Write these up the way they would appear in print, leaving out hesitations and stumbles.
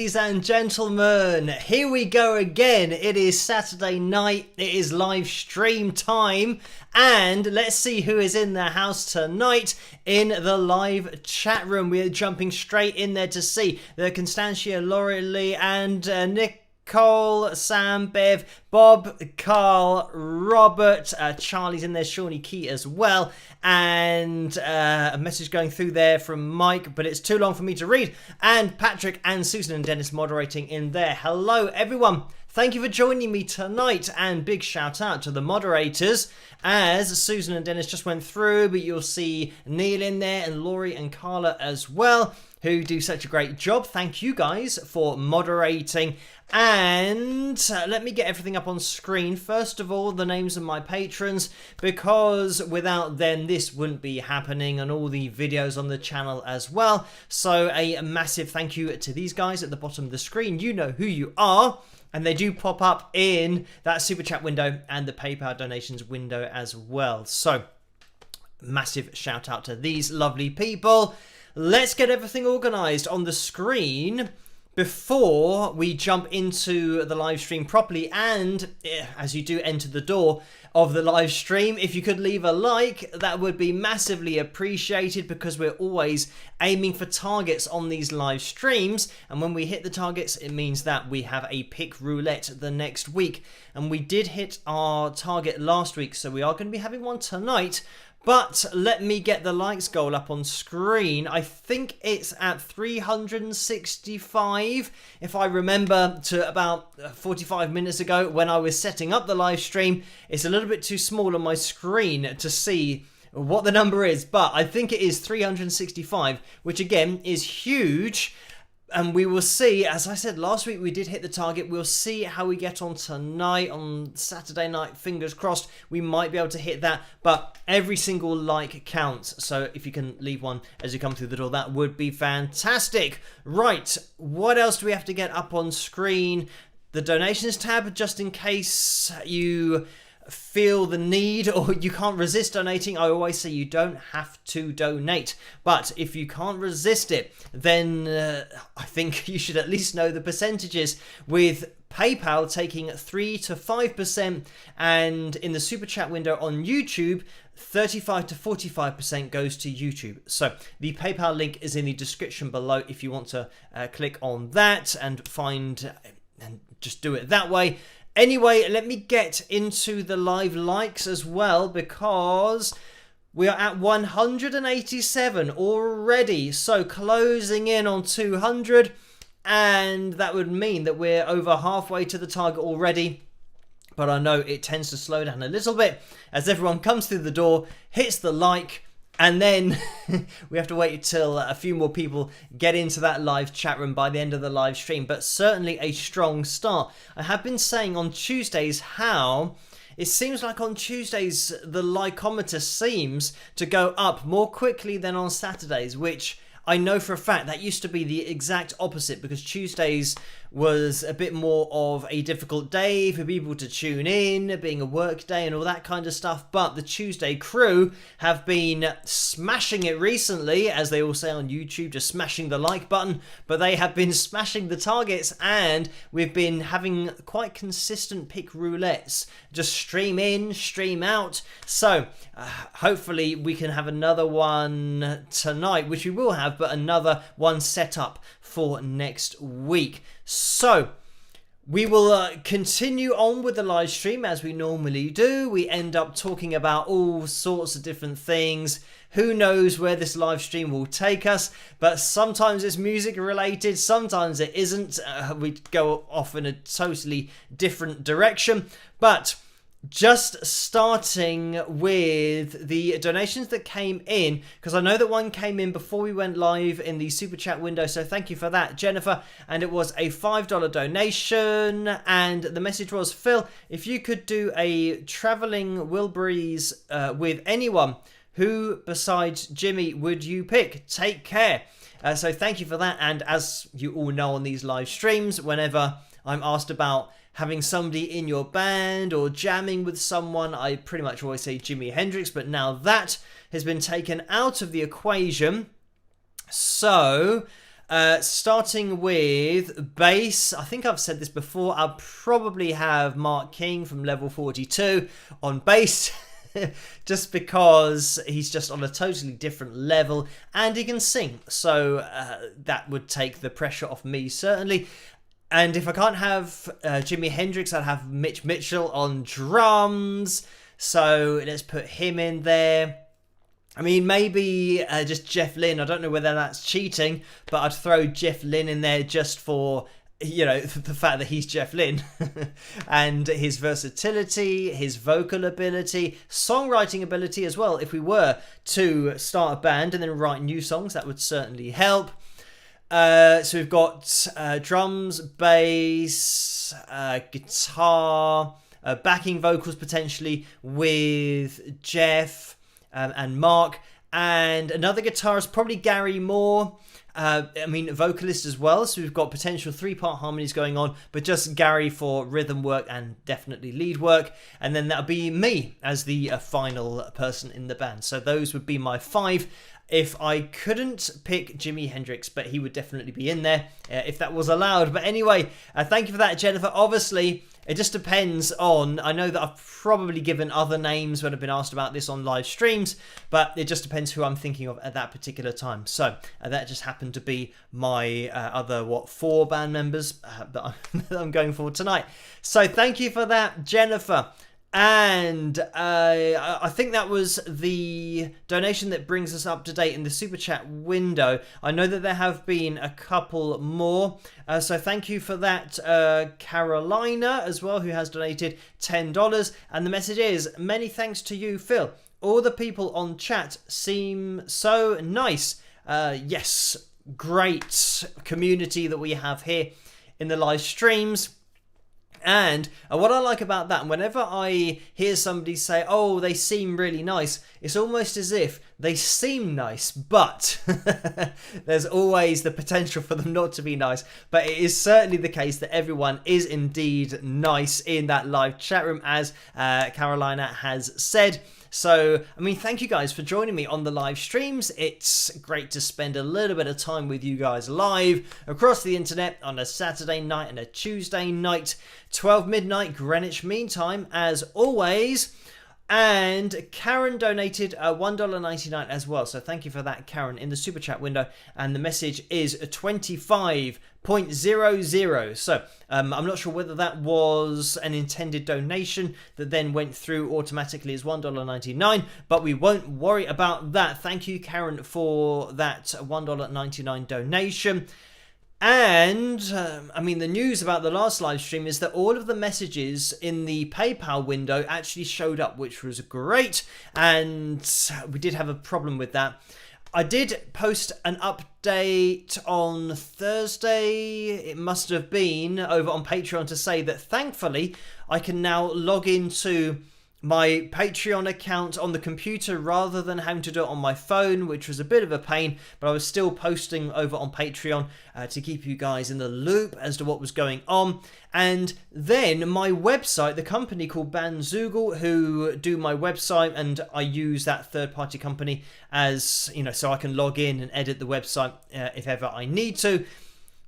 ladies and gentlemen, here we go again. It is Saturday night, it is live stream time, and let's see who is in the house tonight in the live chat room. We're jumping straight in there to see the Constantia, Laurie, and Nicole, Sam, Bev, Bob, Carl, Robert, Charlie's in there, Shawnee Key as well, and a message going through there from Mike, but it's too long for me to read, and Patrick and Susan and Dennis moderating in there. Hello everyone, thank you for joining me tonight, and big shout out to the moderators as Susan and Dennis just went through, but you'll see Neil in there and Laurie and Carla as well, who do such a great job. Thank you guys for moderating. And let me get everything up on screen. First of all, the names of my patrons, because without them this wouldn't be happening, and all the videos on the channel as well. So a massive thank you to these guys at the bottom of the screen. You know who you are, and they do pop up in that super chat window and the PayPal donations window as well. So massive shout out to these lovely people. Let's get everything organised on the screen before we jump into the live stream properly. And as you do enter the door of the live stream, if you could leave a like, that would be massively appreciated, because we're always aiming for targets on these live streams, and when we hit the targets it means that we have a pick roulette the next week, and we did hit our target last week, so we are going to be having one tonight. But let me get the likes goal up on screen. I think it's at 365, if I remember, to about 45 minutes ago when I was setting up the live stream. It's a little bit too small on my screen to see what the number is, but I think it is 365, which again is huge. And we will see, as I said last week, we did hit the target. We'll see how we get on tonight, on Saturday night. Fingers crossed, we might be able to hit that. But every single like counts. So if you can leave one as you come through the door, that would be fantastic. Right, what else do we have to get up on screen? The donations tab, just in case you feel the need or you can't resist donating. I always say you don't have to donate, but if you can't resist it, then I think you should at least know the percentages, with PayPal taking 3 to 5%, and in the super chat window on YouTube 35 to 45% goes to YouTube. So the PayPal link is in the description below if you want to click on that and find and just do it that way. Anyway, let me get into the live likes as well, because we are at 187 already. So closing in on 200, and that would mean that we're over halfway to the target already. But I know it tends to slow down a little bit as everyone comes through the door, hits the like, and then we have to wait till a few more people get into that live chat room by the end of the live stream. But certainly a strong start. I have been saying on Tuesdays how it seems like on Tuesdays the likeometer seems to go up more quickly than on Saturdays, which I know for a fact that used to be the exact opposite, because Tuesdays was a bit more of a difficult day for people to tune in, being a work day and all that kind of stuff. But the Tuesday crew have been smashing it recently, as they all say on YouTube, just smashing the like button. But they have been smashing the targets, and we've been having quite consistent pick roulettes, just stream in, stream out. So hopefully we can have another one tonight, which we will have, but another one set up for next week. So we will continue on with the live stream as we normally do. We end up talking about all sorts of different things. Who knows where this live stream will take us, but sometimes it's music related, sometimes it isn't. We go off in a totally different direction. But just starting with the donations that came in, because I know that one came in before we went live in the super chat window, so thank you for that, Jennifer. And it was a $5 donation, and the message was, Phil, if you could do a traveling Wilburys with anyone, who besides Jimmy would you pick? Take care. So thank you for that. And as you all know on these live streams, whenever I'm asked about having somebody in your band or jamming with someone, I pretty much always say Jimi Hendrix, but now that has been taken out of the equation. So Starting with bass, I think I've said this before, I'll probably have Mark King from level 42 on bass. Just because he's just on a totally different level and he can sing, so that would take the pressure off me certainly. And if I can't have Jimi Hendrix, I'd have Mitch Mitchell on drums, so let's put him in there. I mean, maybe just Jeff Lynne. I don't know whether that's cheating, but I'd throw Jeff Lynne in there just for, you know, the fact that he's Jeff Lynne and his versatility, his vocal ability, songwriting ability as well. If we were to start a band and then write new songs, that would certainly help. So we've got drums, bass, guitar, backing vocals potentially with Jeff and Mark, and another guitarist, probably Gary Moore. I mean, vocalist as well, so we've got potential 3-part harmonies going on, but just Gary for rhythm work and definitely lead work, and then that'll be me as the final person in the band. So those would be my 5. If I couldn't pick Jimi Hendrix, but he would definitely be in there if that was allowed. But anyway, thank you for that, Jennifer. Obviously, it just depends on, I know that I've probably given other names when I've been asked about this on live streams, but it just depends who I'm thinking of at that particular time. So that just happened to be my other, 4 band members that I'm going for tonight. So thank you for that, Jennifer. And I think that was the donation that brings us up to date in the Super Chat window. I know that there have been a couple more. So thank you for that, Carolina, as well, who has donated $10. And the message is, many thanks to you, Phil. All the people on chat seem so nice. Yes, great community that we have here in the live streams. And what I like about that, whenever I hear somebody say, oh, they seem really nice, it's almost as if they seem nice, but there's always the potential for them not to be nice. But it is certainly the case that everyone is indeed nice in that live chat room, as Carolina has said. So, I mean, thank you guys for joining me on the live streams. It's great to spend a little bit of time with you guys live across the internet on a Saturday night and a Tuesday night, 12 midnight Greenwich Mean Time, as always. And Karen donated $1.99 as well. So thank you for that, Karen, in the super chat window. And the message is 25.00. So I'm not sure whether that was an intended donation that then went through automatically as $1.99, but we won't worry about that. Thank you, Karen, for that $1.99 donation. And, I mean, the news about the last live stream is that all of the messages in the PayPal window actually showed up, which was great. And we did have a problem with that. I did post an update on Thursday, it must have been, over on Patreon to say that thankfully I can now log into my Patreon account on the computer rather than having to do it on my phone, which was a bit of a pain, but I was still posting over on Patreon to keep you guys in the loop as to what was going on. And then my website, the company called Bandzoogle, who do my website, and I use that third-party company as, you know, so I can log in and edit the website if ever I need to.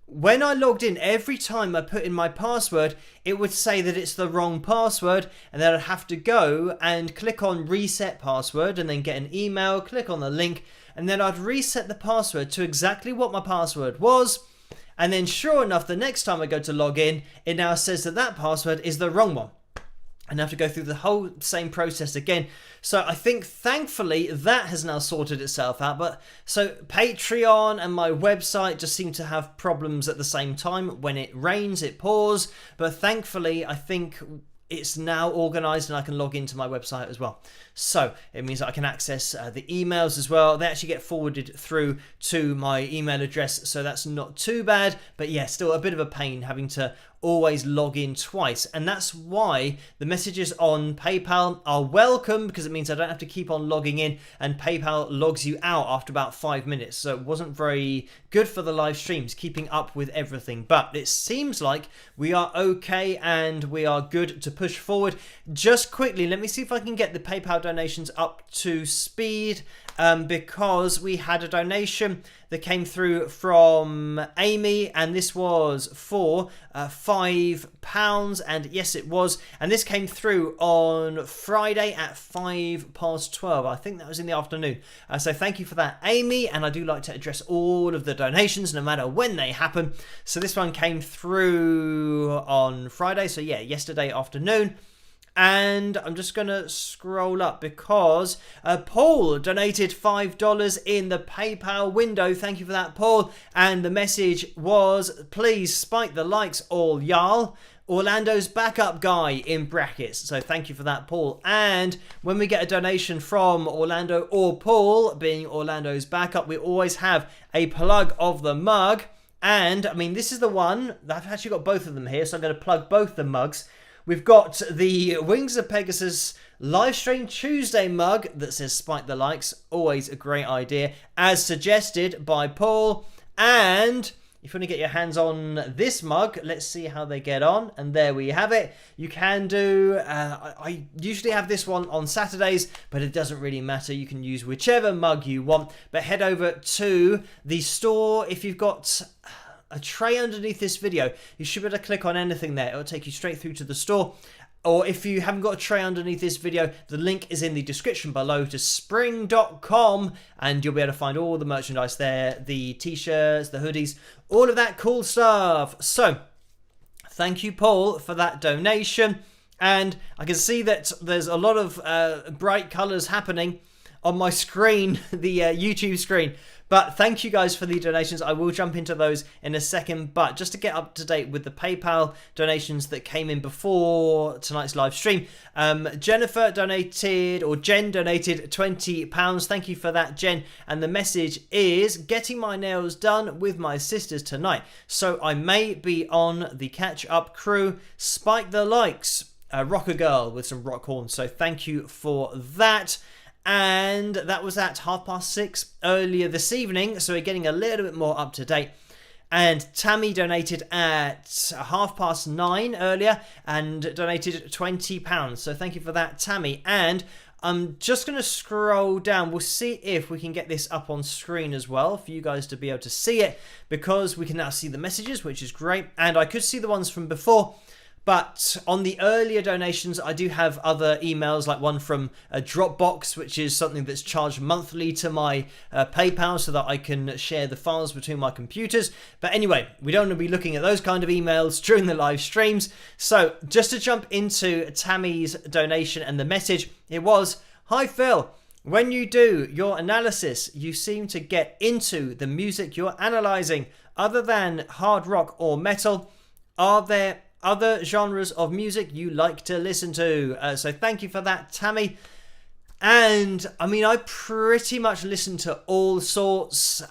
When I logged in, every time I put in my password, it would say that it's the wrong password, and then I'd have to go and click on reset password and then get an email, click on the link, and then I'd reset the password to exactly what my password was. And then sure enough, the next time I go to log in, it now says that that password is the wrong one. And I have to go through the whole same process again. So I think thankfully that has now sorted itself out. But so Patreon and my website just seem to have problems at the same time. When it rains, it pours. But thankfully, I think it's now organized and I can log into my website as well. So it means that I can access the emails as well. They actually get forwarded through to my email address, so that's not too bad. But yeah, still a bit of a pain having to always log in twice, and that's why the messages on PayPal are welcome, because it means I don't have to keep on logging in, and PayPal logs you out after about 5 minutes. So it wasn't very good for the live streams keeping up with everything, but it seems like we are okay and we are good to push forward. Just quickly, let me see if I can get the PayPal donations up to speed, because we had a donation that came through from Amy, and this was for £5, and yes it was, and this came through on Friday at 12:05. I think that was in the afternoon, so thank you for that, Amy, and I do like to address all of the donations no matter when they happen. So this one came through on Friday, so yeah, yesterday afternoon. And I'm just going to scroll up because Paul donated $5 in the PayPal window. Thank you for that, Paul. And the message was, please spike the likes, all y'all. Orlando's backup guy in brackets. So thank you for that, Paul. And when we get a donation from Orlando or Paul, being Orlando's backup, we always have a plug of the mug. And I mean, this is the one. I've actually got both of them here, so I'm going to plug both the mugs. We've got the Wings of Pegasus Livestream Tuesday mug that says spike the likes. Always a great idea, as suggested by Paul. And if you want to get your hands on this mug, let's see how they get on. And there we have it. You can do, I usually have this one on Saturdays, but it doesn't really matter. You can use whichever mug you want. But head over to the store if you've got a tray underneath this video. You should be able to click on anything there. It'll take you straight through to the store. Or if you haven't got a tray underneath this video, the link is in the description below to spring.com, and you'll be able to find all the merchandise there, the t-shirts, the hoodies, all of that cool stuff. So thank you, Paul, for that donation. And I can see that there's a lot of bright colors happening on my screen, the YouTube screen. But thank you guys for the donations. I will jump into those in a second. But just to get up to date with the PayPal donations that came in before tonight's live stream, Jennifer donated, or Jen donated £20. Thank you for that, Jen. And the message is, getting my nails done with my sisters tonight, so I may be on the catch-up crew. Spike the likes. Rock a girl with some rock horns. So thank you for that. And that was at 6:30 earlier this evening, so we're getting a little bit more up to date. And Tammy donated at 9:30 earlier and donated £20. So thank you for that, Tammy. And I'm just going to scroll down. We'll see if we can get this up on screen as well for you guys to be able to see it, because we can now see the messages, which is great. And I could see the ones from before. But on the earlier donations, I do have other emails, like one from Dropbox, which is something that's charged monthly to my PayPal so that I can share the files between my computers. But anyway, we don't want to be looking at those kind of emails during the live streams. So just to jump into Tammy's donation and the message, it was, "Hi Phil, when you do your analysis, you seem to get into the music you're analysing. Other than hard rock or metal, are there other genres of music you like to listen to?" So thank you for that, Tammy. And I mean, I pretty much listen to all sorts.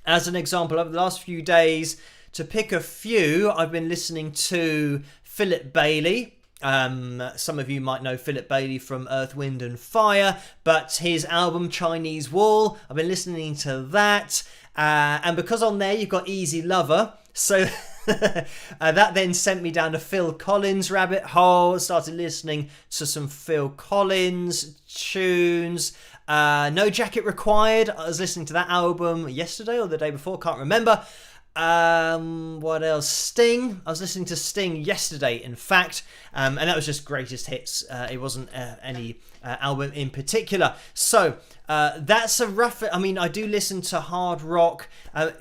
As an example, over the last few days, to pick a few, I've been listening to Philip Bailey. Some of you might know Philip Bailey from Earth, Wind and Fire, but his album Chinese Wall, I've been listening to that. And because on there you've got Easy Lover, so that then sent me down a Phil Collins rabbit hole. Started listening to some Phil Collins tunes. No Jacket Required. I was listening to that album yesterday or the day before, can't remember. What else? Sting. I was listening to Sting yesterday, in fact, and that was just greatest hits. It wasn't any album in particular. So that's a rough. I mean, I do listen to hard rock,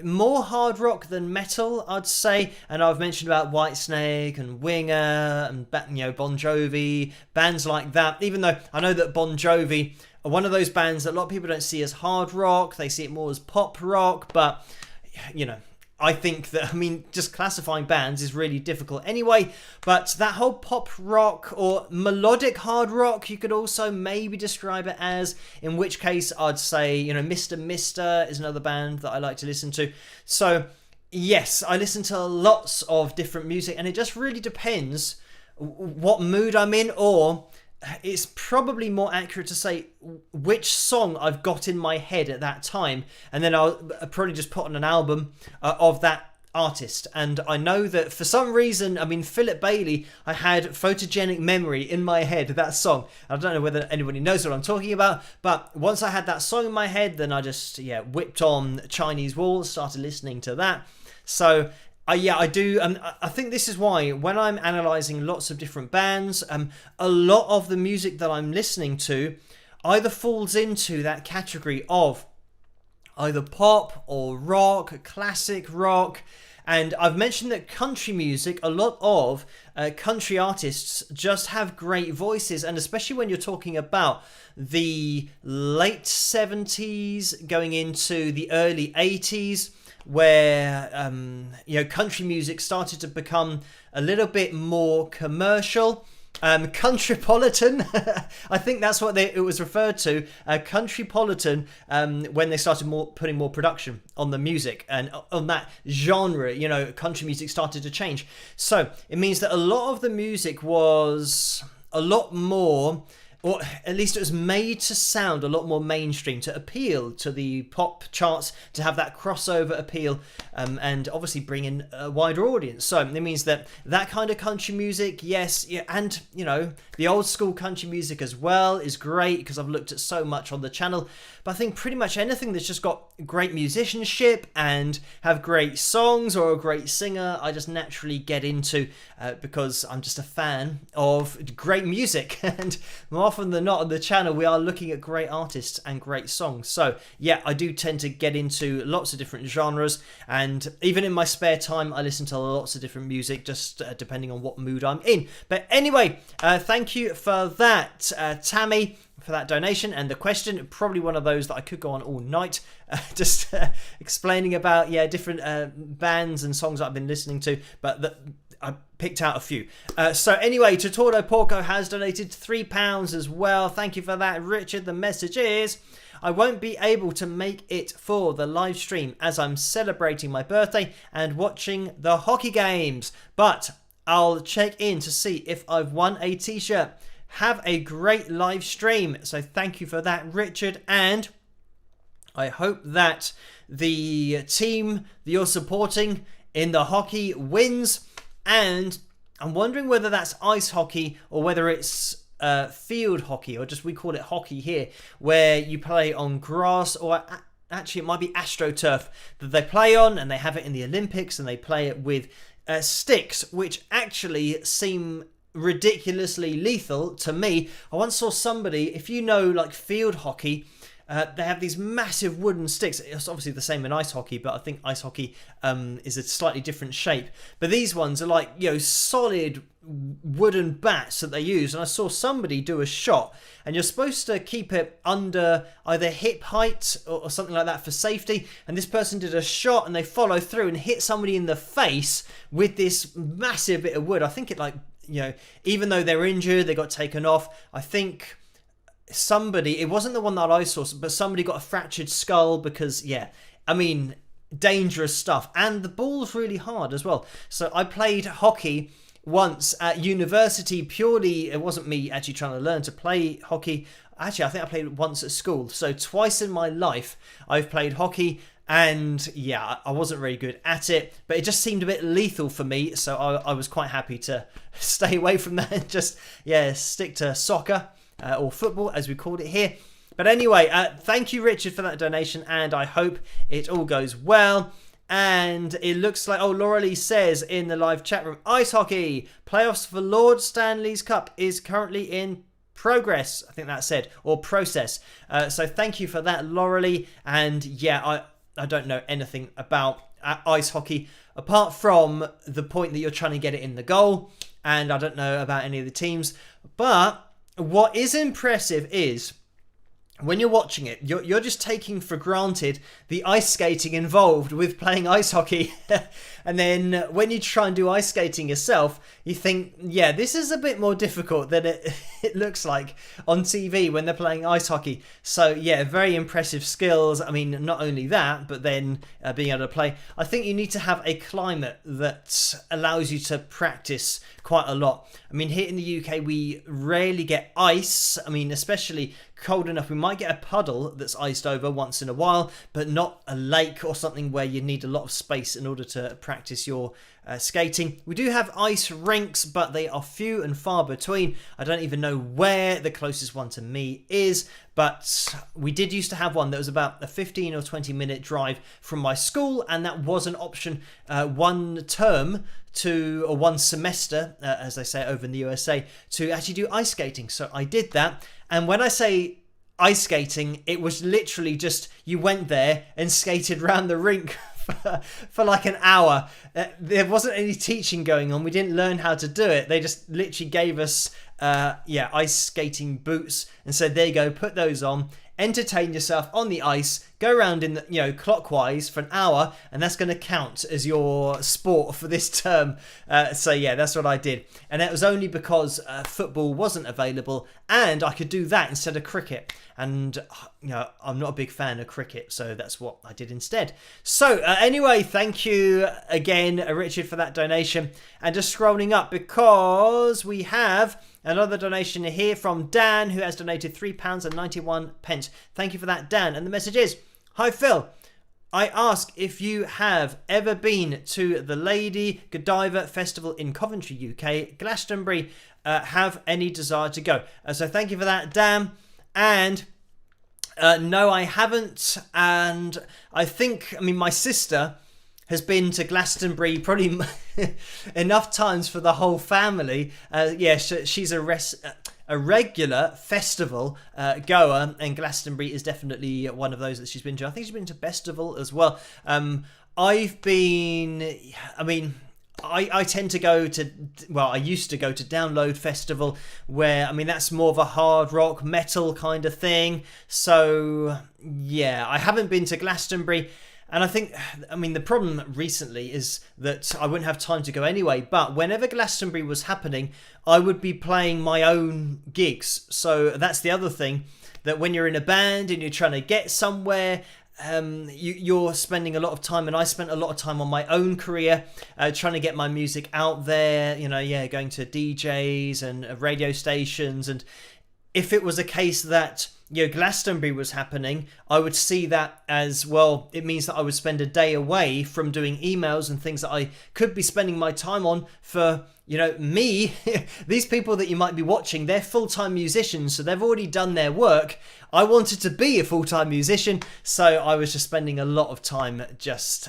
more hard rock than metal, I'd say. And I've mentioned about Whitesnake and Winger and Bon Jovi, bands like that. Even though I know that Bon Jovi are one of those bands that a lot of people don't see as hard rock. They see it more as pop rock, but I think that, just classifying bands is really difficult anyway, but that whole pop rock or melodic hard rock, you could also maybe describe it as, in which case I'd say, Mr. Mister is another band that I like to listen to. So yes, I listen to lots of different music, and it just really depends what mood I'm in, or it's probably more accurate to say which song I've got in my head at that time, and then I'll probably just put on an album of that artist, and I know that for some reason, I mean, Philip Bailey, I had Photogenic Memory in my head, that song. I don't know whether anybody knows what I'm talking about, but once I had that song in my head, then I just whipped on Chinese Walls, started listening to that. So I do. I think this is why when I'm analysing lots of different bands, a lot of the music that I'm listening to either falls into that category of either pop or rock, classic rock. And I've mentioned that country music, a lot of country artists just have great voices, and especially when you're talking about the late 70s going into the early 80s, where country music started to become a little bit more commercial. Countrypolitan, I think that's what it was referred to, Countrypolitan, when they started putting more production on the music and on that genre. Country music started to change. So it means that a lot of the music was a lot more, or at least it was made to sound a lot more mainstream, to appeal to the pop charts, to have that crossover appeal, and obviously bring in a wider audience. So it means that kind of country music, yes, and the old school country music as well is great, because I've looked at so much on the channel. But I think pretty much anything that's just got great musicianship and have great songs or a great singer, I just naturally get into, because I'm just a fan of great music. And more often than not on the channel, we are looking at great artists and great songs. So yeah, I do tend to get into lots of different genres, and even in my spare time, I listen to lots of different music, just depending on what mood I'm in. But anyway, thank you for that, Tammy, for that donation and the question. Probably one of those that I could go on all night, just explaining about different bands and songs that I've been listening to, but I picked out a few. So anyway, Tortordo Porco has donated £3 as well. Thank you for that, Richard. The message is, I won't be able to make it for the live stream as I'm celebrating my birthday and watching the hockey games, but I'll check in to see if I've won a t-shirt. Have a great live stream. So thank you for that, Richard, and I hope that the team that you're supporting in the hockey wins. And I'm wondering whether that's ice hockey or whether it's field hockey, or just we call it hockey here, where you play on grass, or actually it might be AstroTurf that they play on, and they have it in the Olympics, and they play it with sticks, which actually seem ridiculously lethal to me. I once saw somebody, if you know like field hockey, they have these massive wooden sticks. It's obviously the same in ice hockey, but I think ice hockey is a slightly different shape. But these ones are like, solid wooden bats that they use. And I saw somebody do a shot, and you're supposed to keep it under either hip height or something like that for safety. And this person did a shot, and they follow through and hit somebody in the face with this massive bit of wood. I think it even though they're injured, they got taken off. I think somebody, it wasn't the one that I saw, but somebody got a fractured skull because, dangerous stuff. And the ball's really hard as well. So I played hockey once at university purely, it wasn't me actually trying to learn to play hockey. Actually, I think I played it once at school. So twice in my life, I've played hockey. And yeah, I wasn't very good at it, but it just seemed a bit lethal for me. So I was quite happy to stay away from that and just, stick to soccer or football as we called it here. But anyway, thank you, Richard, for that donation. And I hope it all goes well. And it looks like, Laura Lee says in the live chat room, ice hockey playoffs for Lord Stanley's Cup is currently in progress. I think that said, or process. So thank you for that, Laura Lee. And yeah, I don't know anything about ice hockey apart from the point that you're trying to get it in the goal, and I don't know about any of the teams. But what is impressive is when you're watching it, you're just taking for granted the ice skating involved with playing ice hockey. And then when you try and do ice skating yourself, you think, this is a bit more difficult than it it looks like on TV when they're playing ice hockey. So yeah, very impressive skills. I mean, not only that, but then being able to play. I think you need to have a climate that allows you to practice quite a lot. I mean, here in the UK, we rarely get ice. I mean, especially cold enough, we might get a puddle that's iced over once in a while, but not a lake or something where you need a lot of space in order to practice your skating. We do have ice rinks, but they are few and far between. I don't even know where the closest one to me is, but we did used to have one that was about a 15 or 20 minute drive from my school, and that was an option one term to, or one semester, as they say over in the USA, to actually do ice skating. So I did that, and when I say ice skating, it was literally just you went there and skated around the rink for like an hour. There wasn't any teaching going on. We didn't learn how to do it. They just literally gave us ice skating boots and said, there you go, put those on, entertain yourself on the ice, go around in the, clockwise for an hour, and that's going to count as your sport for this term. So yeah, that's what I did, and that was only because football wasn't available, and I could do that instead of cricket. And I'm not a big fan of cricket, so that's what I did instead. So anyway, thank you again, Richard, for that donation. And just scrolling up, because we have another donation here from Dan, who has donated £3.91. Thank you for that, Dan. And the message is, hi Phil, I ask if you have ever been to the Lady Godiva Festival in Coventry, UK, Glastonbury, have any desire to go. So thank you for that, Dan. And no, I haven't. And I think, my sister has been to Glastonbury probably enough times for the whole family. She's a regular festival goer, and Glastonbury is definitely one of those that she's been to. I think she's been to Festival as well. I've been, I tend to go to, I used to go to Download Festival, where, that's more of a hard rock metal kind of thing. So yeah, I haven't been to Glastonbury. And I think, the problem recently is that I wouldn't have time to go anyway. But whenever Glastonbury was happening, I would be playing my own gigs. So that's the other thing, that when you're in a band and you're trying to get somewhere, you're spending a lot of time, and I spent a lot of time on my own career, trying to get my music out there, going to DJs and radio stations. And if it was a case that Glastonbury was happening, I would see that as, well, it means that I would spend a day away from doing emails and things that I could be spending my time on for, me. These people that you might be watching, they're full-time musicians, so they've already done their work. I wanted to be a full-time musician, so I was just spending a lot of time just,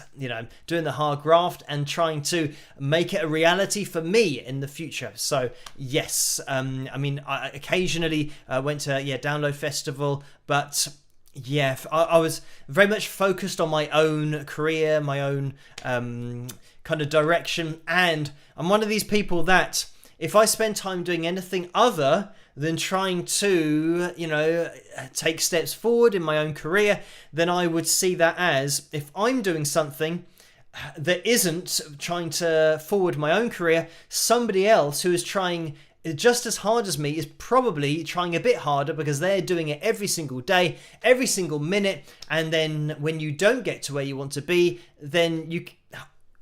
doing the hard graft and trying to make it a reality for me in the future. So yes, I occasionally went to Download Festival, but yeah, I was very much focused on my own career, my own kind of direction, and I'm one of these people that if I spend time doing anything other than trying to, take steps forward in my own career, then I would see that as, if I'm doing something that isn't trying to forward my own career, somebody else who is trying just as hard as me is probably trying a bit harder, because they're doing it every single day, every single minute. And then when you don't get to where you want to be, then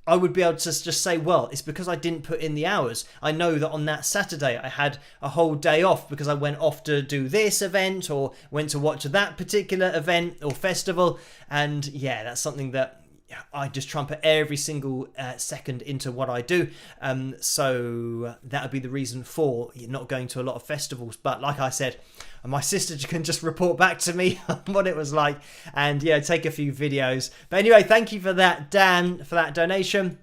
I would be able to just say, well, it's because I didn't put in the hours. I know that on that Saturday I had a whole day off because I went off to do this event or went to watch that particular event or festival. And yeah, that's something that I just try and put every single second into what I do. So that would be the reason for not going to a lot of festivals. But like I said, my sister can just report back to me on what it was like and take a few videos. But anyway, thank you for that, Dan, for that donation.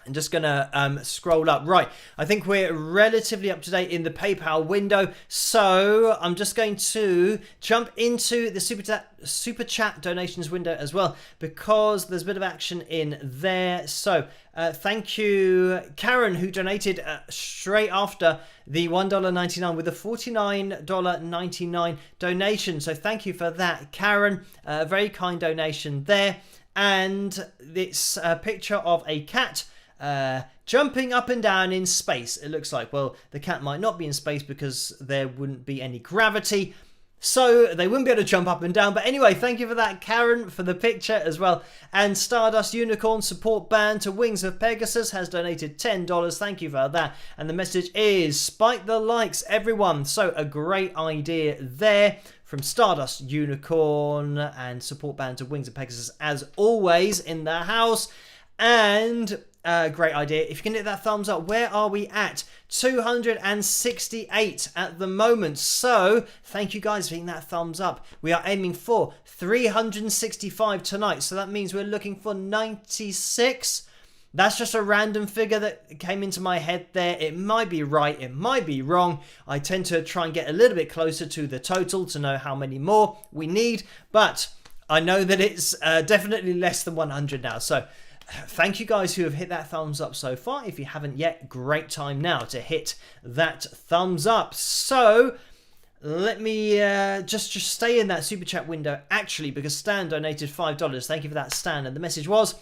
I'm just going to scroll up. Right, I think we're relatively up to date in the PayPal window. So I'm just going to jump into the super chat donations window as well, because there's a bit of action in there. So thank you, Karen, who donated straight after the $1.99 with a $49.99 donation. So thank you for that, Karen. Very kind donation there. And it's a picture of a cat jumping up and down in space, it looks like. Well, the cat might not be in space because there wouldn't be any gravity, so they wouldn't be able to jump up and down. But anyway, thank you for that, Karen, for the picture as well. And Stardust Unicorn support band to Wings of Pegasus has donated $10. Thank you for that. And the message is, spike the likes, everyone. So a great idea there from Stardust Unicorn, and support band to Wings of Pegasus as always in the house. And great idea. If you can hit that thumbs up, where are we at? 268 at the moment. So thank you guys for hitting that thumbs up. We are aiming for 365 tonight. So that means we're looking for 96. That's just a random figure that came into my head there. It might be right, it might be wrong. I tend to try and get a little bit closer to the total to know how many more we need. But I know that it's definitely less than 100 now. So thank you guys who have hit that thumbs up so far. If you haven't yet, great time now to hit that thumbs up. So let me just stay in that super chat window actually, because Stan donated $5. Thank you for that, Stan. And the message was,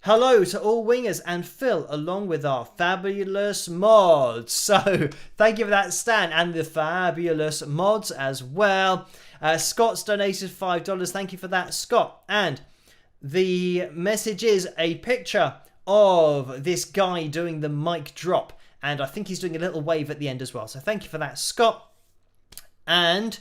hello to all wingers and Phil, along with our fabulous mods. So thank you for that, Stan, and the fabulous mods as well. Scott's donated $5. Thank you for that, Scott. And the message is a picture of this guy doing the mic drop. And I think he's doing a little wave at the end as well. So thank you for that, Scott. And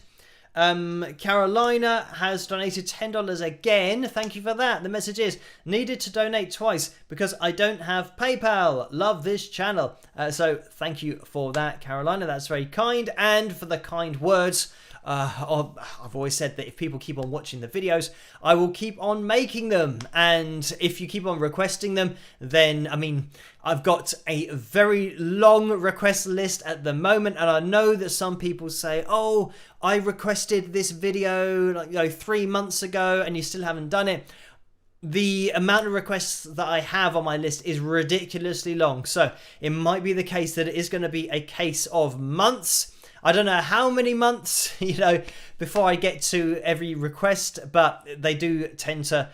Carolina has donated $10 again. Thank you for that. The message is, needed to donate twice because I don't have PayPal. Love this channel. So thank you for that, Carolina. That's very kind. And for the kind words. I've always said that if people keep on watching the videos, I will keep on making them. And if you keep on requesting them, then, I mean, I've got a very long request list at the moment. And I know that some people say, oh, I requested this video like 3 months ago and you still haven't done it. The amount of requests that I have on my list is ridiculously long. So it might be the case that it is going to be a case of months. I don't know how many months, before I get to every request, but they do tend to,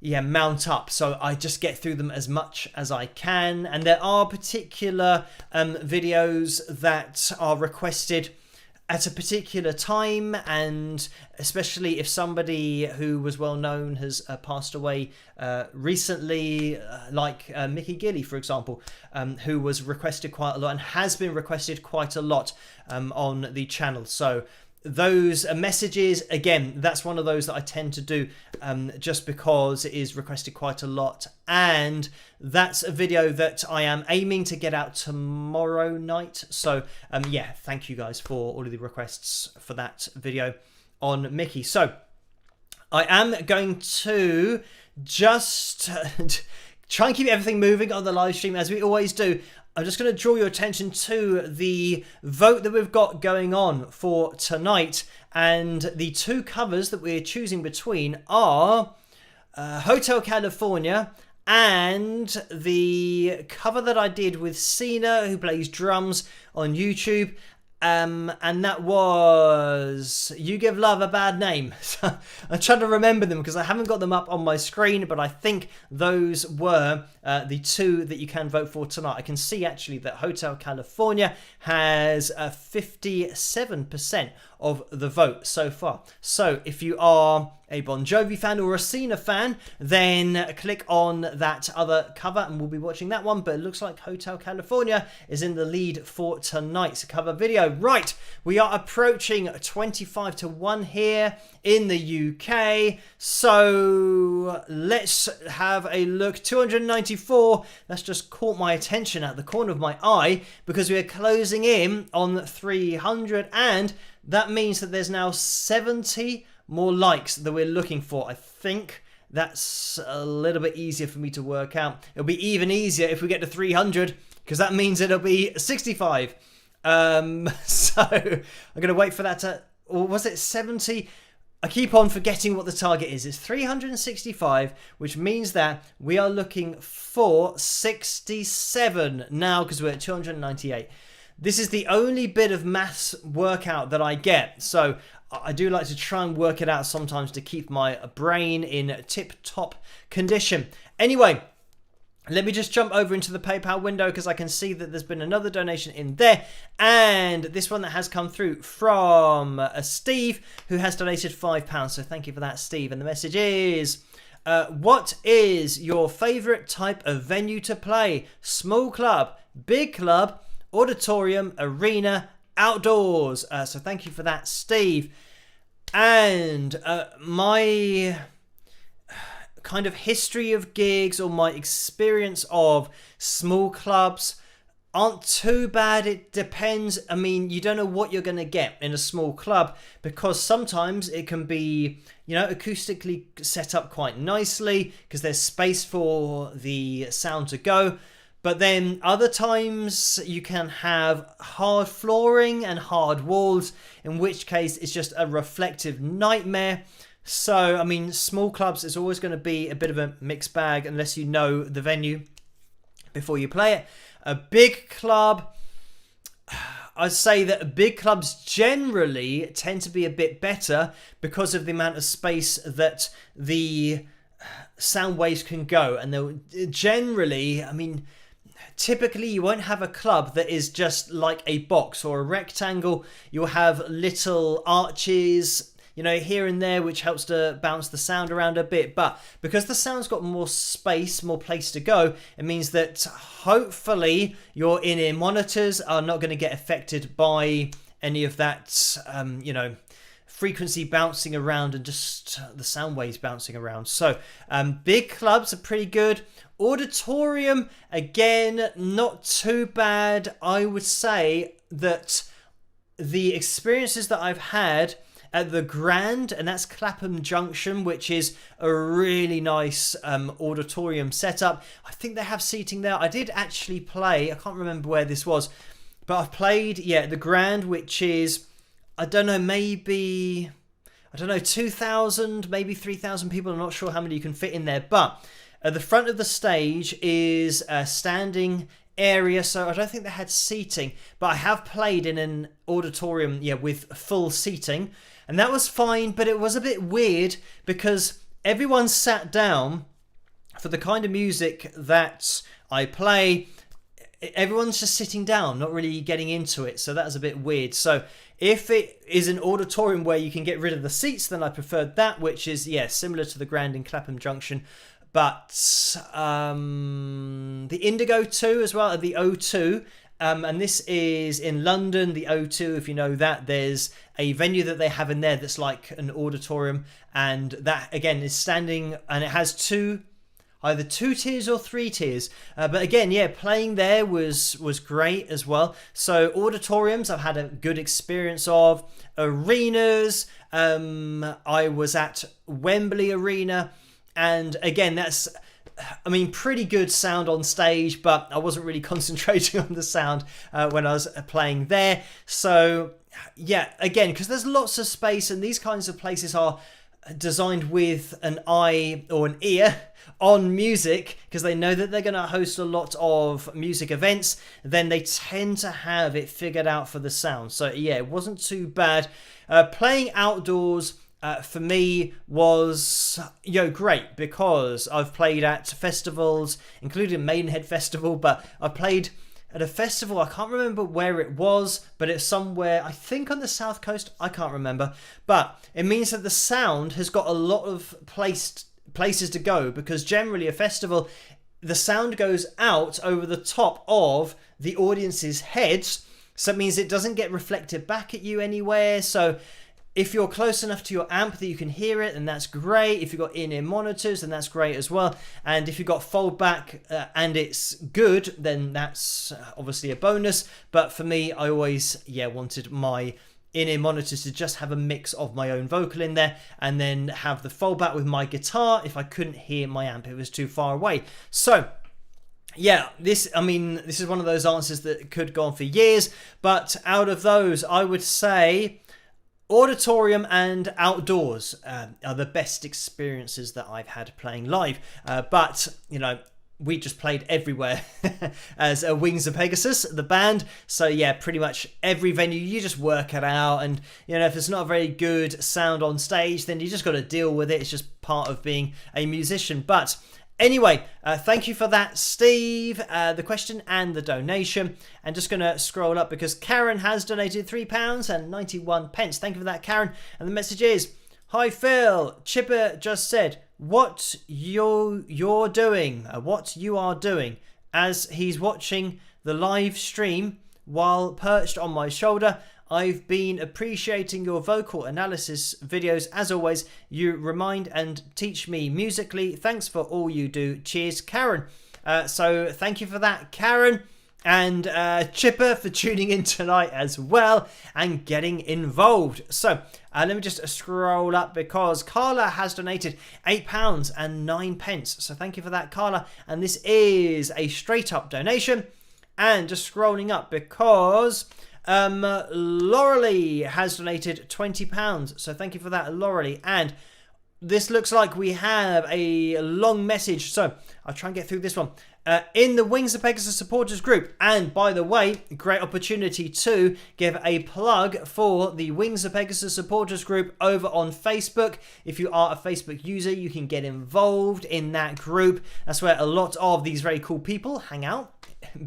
mount up. So I just get through them as much as I can. And there are particular videos that are requested at a particular time, and especially if somebody who was well known has passed away recently, like Mickey Gilley, for example, who was requested quite a lot and has been requested quite a lot on the channel. So those messages, again, that's one of those that I tend to do just because it is requested quite a lot. And that's a video that I am aiming to get out tomorrow night. So yeah, thank you guys for all of the requests for that video on Mickey. So I am going to just try and keep everything moving on the live stream as we always do. I'm just going to draw your attention to the vote that we've got going on for tonight. And the two covers that we're choosing between are Hotel California and the cover that I did with Cena, who plays drums on YouTube. And that was You Give Love a Bad Name. So I'm trying to remember them because I haven't got them up on my screen, but I think those were the two that you can vote for tonight. I can see actually that Hotel California has 57% of the vote so far. So if you are a Bon Jovi fan or a Cena fan, then click on that other cover and we'll be watching that one. But it looks like Hotel California is in the lead for tonight's cover video. Right, we are approaching 25 to 1 here in the UK. So let's have a look. 294, that's just caught my attention at the corner of my eye because we are closing in on 300, and that means that there's now 70 more likes that we're looking for. I think that's a little bit easier for me to work out. It'll be even easier if we get to 300, because that means it'll be 65. So I'm going to wait for that to, or was it 70? I keep on forgetting what the target is. It's 365, which means that we are looking for 67 now because we're at 298. This is the only bit of maths workout that I get. So I do like to try and work it out sometimes to keep my brain in tip-top condition. Anyway, Let me just jump over into the PayPal window because I can see that there's been another donation in there. And this one that has come through from Steve, who has donated £5. So thank you for that, Steve. And the message is, what is your favourite type of venue to play? Small club, big club, auditorium, arena, outdoors. So thank you for that, Steve. And my kind of history of gigs or my experience of small clubs aren't too bad. It depends. I mean, you don't know what you're going to get in a small club, because sometimes it can be, you know, acoustically set up quite nicely because there's space for the sound to go. But then other times you can have hard flooring and hard walls, in which case it's just a reflective nightmare. So, I mean, small clubs is always going to be a bit of a mixed bag unless you know the venue before you play it. A big club, I'd say that big clubs generally tend to be a bit better because of the amount of space that the sound waves can go. And they'll generally, I mean, typically you won't have a club that is just like a box or a rectangle. You'll have little arches, you know, here and there, which helps to bounce the sound around a bit. But because the sound's got more space, more place to go, it means that hopefully your in-ear monitors are not going to get affected by any of that, you know, frequency bouncing around and just the sound waves bouncing around. So big clubs are pretty good. Auditorium, again, not too bad. I would say that the experiences that I've had at the Grand, and that's Clapham Junction, which is a really nice auditorium setup. I think they have seating there. I did actually play, I can't remember where this was, but I've played, yeah, the Grand, which is, I don't know, maybe, I don't know, 2,000, maybe 3,000 people. I'm not sure how many you can fit in there, but at the front of the stage is a standing area, so I don't think they had seating, but I have played in an auditorium, yeah, with full seating, and that was fine. But it was a bit weird because everyone sat down for the kind of music that I play. Everyone's just sitting down, not really getting into it, so that was a bit weird. So if it is an auditorium where you can get rid of the seats, then I preferred that, which is, yeah, similar to the Grand in Clapham Junction. But the Indigo 2 as well, the O2, and this is in London, the O2, if you know that, there's a venue that they have in there that's like an auditorium, and that, again, is standing, and it has either 2 tiers or 3 tiers. But again, yeah, playing there was great as well. So auditoriums, I've had a good experience of. Arenas, I was at Wembley Arena, and again, that's, I mean, pretty good sound on stage, but I wasn't really concentrating on the sound when I was playing there. So yeah, again, because there's lots of space, and these kinds of places are designed with an eye or an ear on music, because they know that they're going to host a lot of music events. Then they tend to have it figured out for the sound. So yeah, it wasn't too bad. Playing outdoors for me was, great, because I've played at festivals, including Maidenhead Festival, but I played at a festival, I can't remember where it was, but it's somewhere, I think on the south coast, I can't remember. But it means that the sound has got a lot of places to go, because generally a festival, the sound goes out over the top of the audience's heads, so it means it doesn't get reflected back at you anywhere. So if you're close enough to your amp that you can hear it, then that's great. If you've got in-ear monitors, then that's great as well. And if you've got fold back and it's good, then that's obviously a bonus. But for me, I always, wanted my in-ear monitors to just have a mix of my own vocal in there, and then have the fold back with my guitar if I couldn't hear my amp, it was too far away. So yeah, this is one of those answers that could go on for years, but out of those, I would say auditorium and outdoors are the best experiences that I've had playing live. But, we just played everywhere as Wings of Pegasus, the band. So yeah, pretty much every venue, you just work it out. And, if it's not a very good sound on stage, then you just got to deal with it. It's just part of being a musician. But Anyway, thank you for that, Steve, the question and the donation. And just going to scroll up because Karen has donated £3.91. Thank you for that, Karen. And the message is, hi, Phil. Chipper just said, what you are doing, as he's watching the live stream while perched on my shoulder. I've been appreciating your vocal analysis videos. As always, you remind and teach me musically. Thanks for all you do. Cheers, Karen. So thank you for that, Karen. And Chipper for tuning in tonight as well and getting involved. So let me just scroll up because Carla has donated £8.09. So thank you for that, Carla. And this is a straight up donation. And just scrolling up because Laurelie has donated £20. So thank you for that, Laurelie. And this looks like we have a long message. So I'll try and get through this one. In the Wings of Pegasus supporters group. And by the way, great opportunity to give a plug for the Wings of Pegasus supporters group over on Facebook. If you are a Facebook user, you can get involved in that group. That's where a lot of these very cool people hang out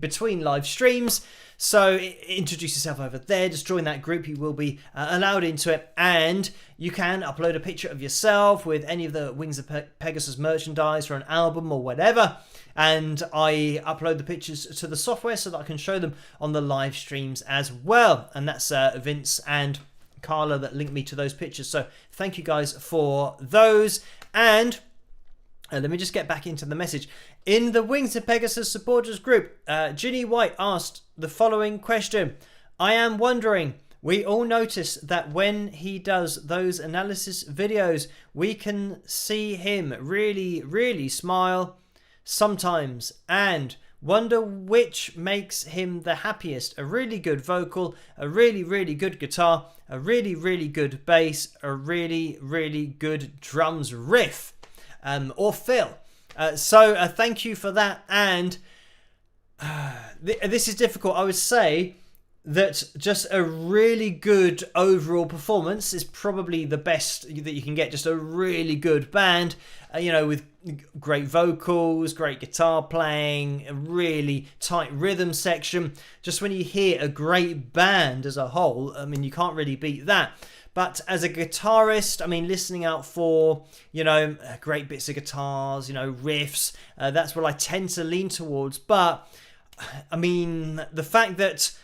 between live streams. So introduce yourself over there, just join that group, you will be allowed into it, and you can upload a picture of yourself with any of the Wings of Pegasus merchandise for an album or whatever, and I upload the pictures to the software so that I can show them on the live streams as well. And that's Vince and Carla that linked me to those pictures, so thank you guys for those. And let me just get back into the message. In the Wings of Pegasus supporters group, Ginny White asked the following question. I am wondering, we all notice that when he does those analysis videos, we can see him really smile sometimes and wonder which makes him the happiest. A really good vocal, a really good guitar, a really good bass, a really good drums riff. Or Phil. So thank you for that. And this is difficult. I would say that just a really good overall performance is probably the best that you can get. Just a really good band, with great vocals, great guitar playing, a really tight rhythm section. Just when you hear a great band as a whole, I mean, you can't really beat that. But as a guitarist, I mean, listening out for, great bits of guitars, riffs, that's what I tend to lean towards. But, I mean, the fact that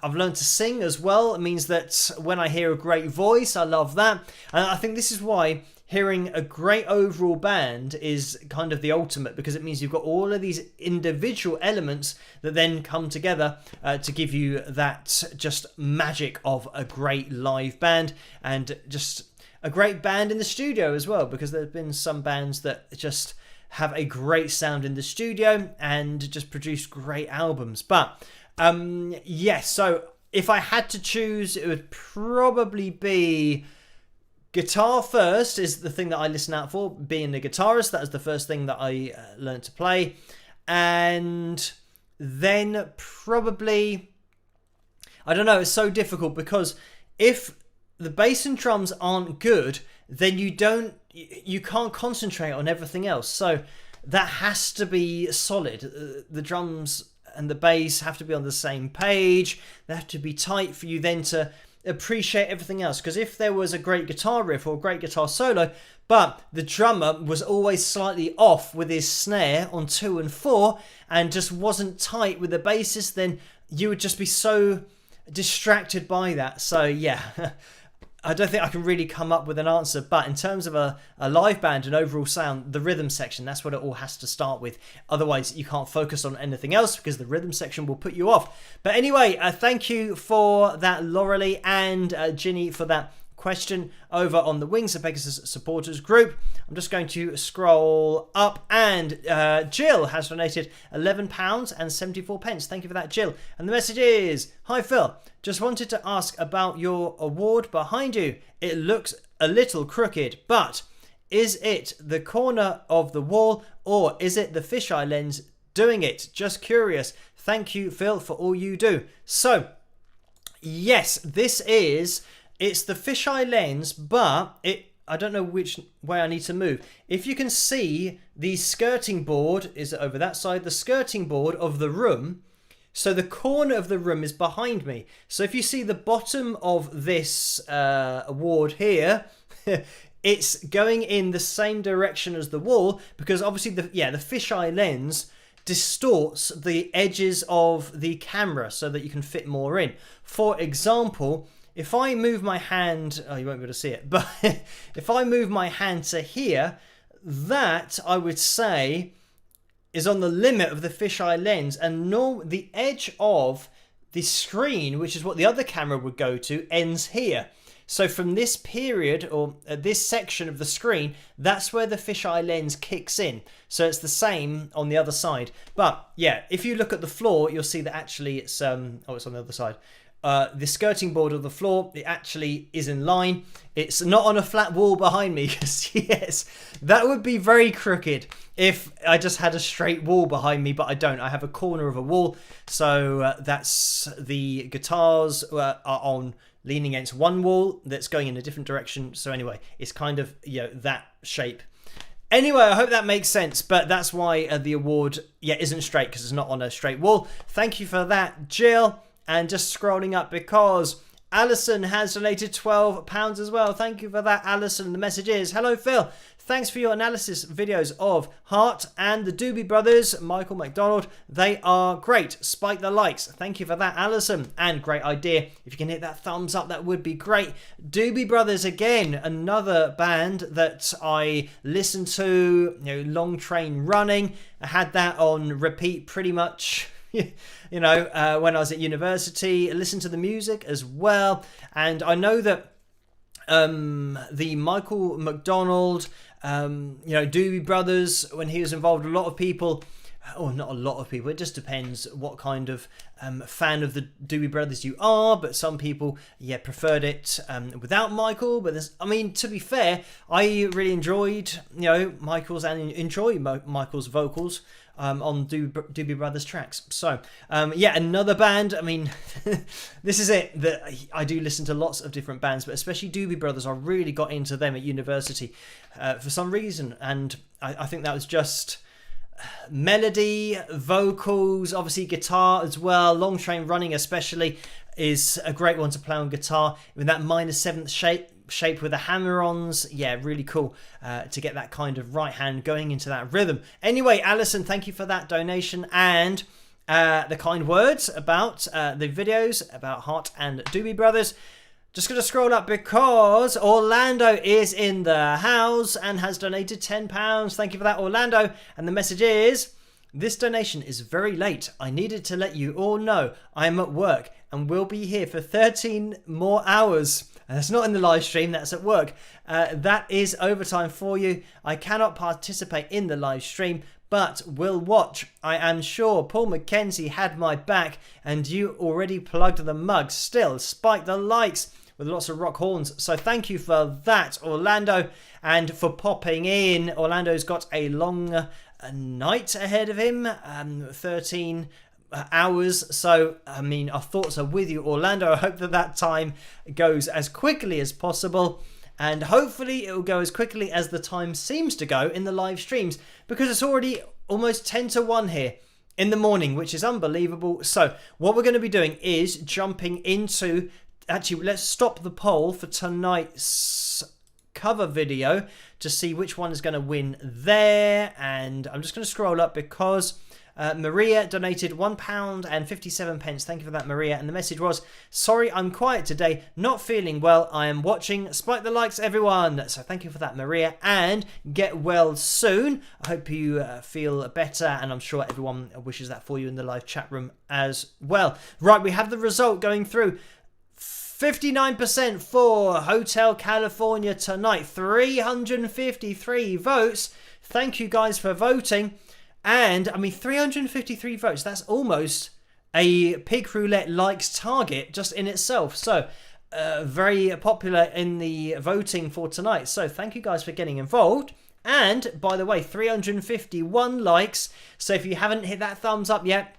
I've learned to sing as well, it means that when I hear a great voice, I love that. And I think this is why hearing a great overall band is kind of the ultimate, because it means you've got all of these individual elements that then come together to give you that just magic of a great live band, and just a great band in the studio as well, because there have been some bands that just have a great sound in the studio and just produce great albums. But yes, so if I had to choose, it would probably be guitar first, is the thing that I listen out for. Being a guitarist, that is the first thing that I learned to play. And then probably, I don't know, it's so difficult, because if the bass and drums aren't good, then you can't concentrate on everything else. So that has to be solid. The drums and the bass have to be on the same page. They have to be tight for you then to appreciate everything else. Because if there was a great guitar riff or a great guitar solo, but the drummer was always slightly off with his snare on 2 and 4 and just wasn't tight with the bassist, then you would just be so distracted by that. So yeah, I don't think I can really come up with an answer. But in terms of a live band and overall sound, the rhythm section, that's what it all has to start with. Otherwise, you can't focus on anything else because the rhythm section will put you off. But anyway, thank you for that, Laurelie, and Ginny for that question over on the Wings of Pegasus supporters group. I'm just going to scroll up, and Jill has donated £11.74. Thank you for that, Jill. And the message is, hi Phil, just wanted to ask about your award behind you. It looks a little crooked, but is it the corner of the wall or is it the fisheye lens doing it? Just curious. Thank you, Phil, for all you do. So yes, it's the fisheye lens, but I don't know which way I need to move. If you can see, the skirting board is over that side. The skirting board of the room. So the corner of the room is behind me. So if you see the bottom of this award here, it's going in the same direction as the wall, because obviously the fisheye lens distorts the edges of the camera so that you can fit more in. For example, if I move my hand, oh, you won't be able to see it, but if I move my hand to here, that I would say is on the limit of the fisheye lens, and the edge of the screen, which is what the other camera would go to, ends here. So from this period, or this section of the screen, that's where the fisheye lens kicks in. So it's the same on the other side. But yeah, if you look at the floor, you'll see that actually it's it's on the other side. The skirting board of the floor, it actually is in line. It's not on a flat wall behind me, because yes, that would be very crooked if I just had a straight wall behind me, but I don't. I have a corner of a wall, so that's the guitars are on leaning against one wall that's going in a different direction. So anyway, it's kind of, that shape. Anyway, I hope that makes sense, but that's why the award isn't straight, because it's not on a straight wall. Thank you for that, Jill. And just scrolling up, because Alison has donated £12 as well. Thank you for that, Alison. The message is, hello, Phil. Thanks for your analysis videos of Heart and the Doobie Brothers, Michael McDonald. They are great. Spike the likes. Thank you for that, Alison. And great idea. If you can hit that thumbs up, that would be great. Doobie Brothers, again, another band that I listened to, Long Train Running. I had that on repeat pretty much when I was at university. I listened to the music as well, and I know that the Michael McDonald, Doobie Brothers, when he was involved, a lot of people, not a lot of people, it just depends what kind of fan of the Doobie Brothers you are, but some people preferred it without Michael. But to be fair, I really enjoyed Michael's, and enjoy Michael's vocals on Doobie Brothers tracks. So another band. This is it, that I do listen to lots of different bands, but especially Doobie Brothers. I really got into them at university for some reason, and I think that was just melody, vocals, obviously guitar as well. Long Train Running especially is a great one to play on guitar with that minor seventh shape with the hammer-ons. Really cool to get that kind of right hand going into that rhythm. Anyway, Alison, thank you for that donation and the kind words about the videos about Heart and Doobie Brothers. Just going to scroll up, because Orlando is in the house and has donated £10. Thank you for that, Orlando. And the message is, this donation is very late. I needed to let you all know I am at work and will be here for 13 more hours. And that's not in the live stream, that's at work. That is overtime for you. I cannot participate in the live stream, but will watch. I am sure Paul McKenzie had my back, and you already plugged the mug. Still, spike the likes with lots of rock horns. So thank you for that, Orlando, and for popping in. Orlando's got a long night ahead of him, 13 hours. So, our thoughts are with you, Orlando. I hope that time goes as quickly as possible. And hopefully it will go as quickly as the time seems to go in the live streams, because it's already almost 10 to 1 here in the morning, which is unbelievable. So what we're going to be doing is jumping into... Actually, let's stop the poll for tonight's cover video to see which one is going to win there. And I'm just going to scroll up, because Maria donated £1.57. Thank you for that, Maria. And the message was, sorry, I'm quiet today. Not feeling well. I am watching. Spike the likes, everyone. So thank you for that, Maria. And get well soon. I hope you feel better. And I'm sure everyone wishes that for you in the live chat room as well. Right, we have the result going through. 59% for Hotel California tonight. 353 votes. Thank you guys for voting. And 353 votes. That's almost a Pig Roulette likes target just in itself. So very popular in the voting for tonight. So thank you guys for getting involved. And by the way, 351 likes. So if you haven't hit that thumbs up yet,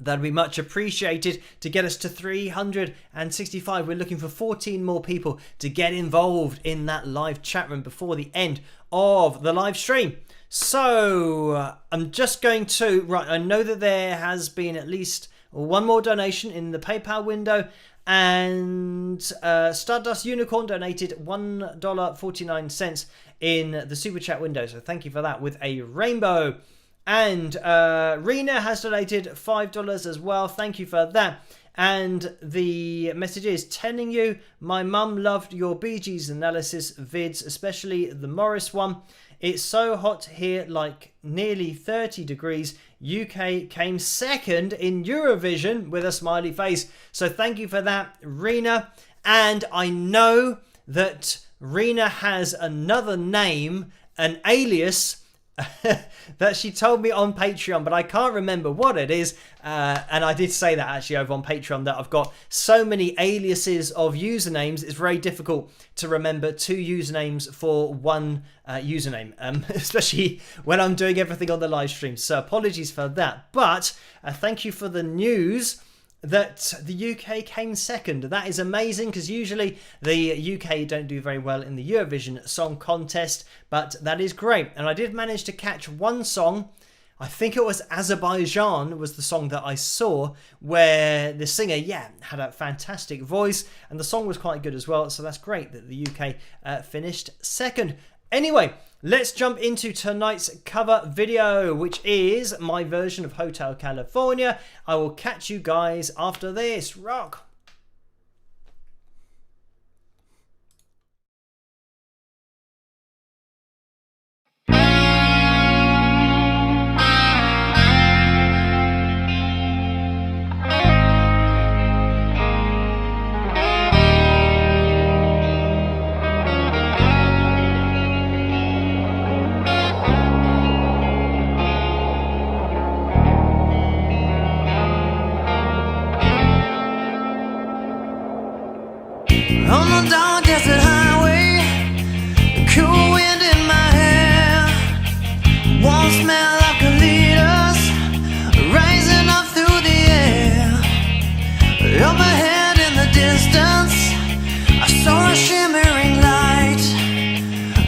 That'd be much appreciated to get us to 365. We're looking for 14 more people to get involved in that live chat room before the end of the live stream. So I'm just going to, right, I know that there has been at least one more donation in the PayPal window, and Stardust Unicorn donated $1.49 in the Super Chat window. So thank you for that with a rainbow. And Rena has donated $5 as well. Thank you for that. And the message is telling you, my mum loved your Bee Gees analysis vids, especially the Morris one. It's so hot here, like nearly 30 degrees. UK came second in Eurovision with a smiley face. So thank you for that, Rena. And I know that Rena has another name, an alias, that she told me on Patreon, but I can't remember what it is. And I did say that actually over on Patreon, that I've got so many aliases of usernames, it's very difficult to remember 2 usernames for one username, especially when I'm doing everything on the live stream. So apologies for that. But thank you for the news that the UK came second. That is amazing, because usually the UK don't do very well in the Eurovision Song Contest, but that is great. And I did manage to catch one song, I think it was Azerbaijan was the song that I saw, where the singer, had a fantastic voice, and the song was quite good as well. So that's great that the UK finished second. Anyway, let's jump into tonight's cover video, which is my version of Hotel California. I will catch you guys after this. Rock! On the dark desert highway, cool wind in my hair, warm smell of colitas rising up through the air. Overhead in the distance, I saw a shimmering light.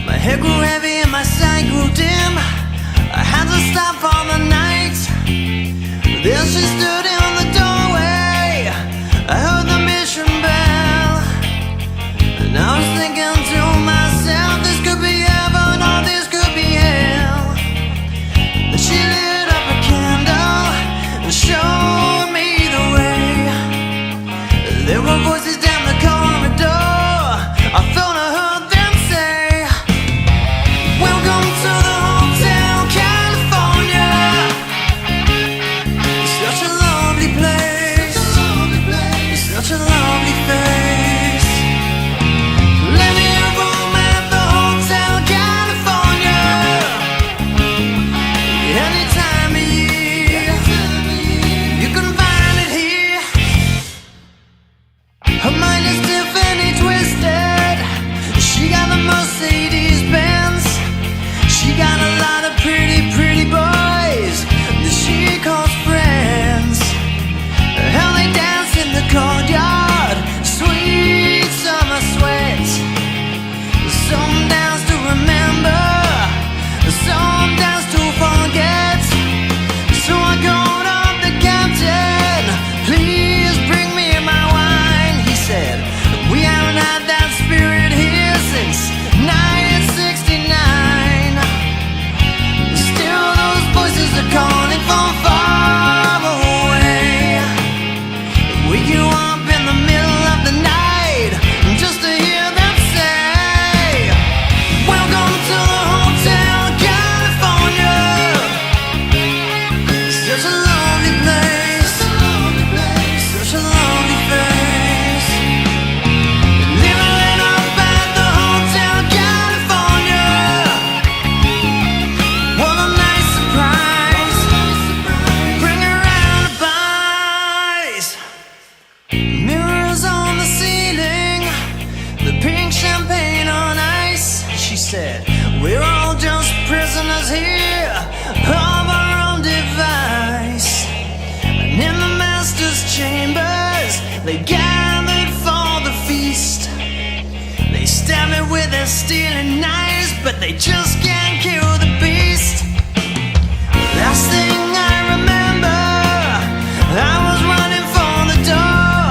My head grew heavy and my sight grew dim. I had to stop for the night. There she stood in the doorway. I heard the mission bell. And I was thinking to myself, this could be heaven or this could be hell. Then she lit up a candle and showed me the way. There were voices down the corridor. I thought I heard them say, welcome to the Hotel California. It's such a lovely place. It's such a lovely face. They gathered for the feast. They stab me with their stealing knives, but they just can't kill the beast. Last thing I remember, I was running for the door.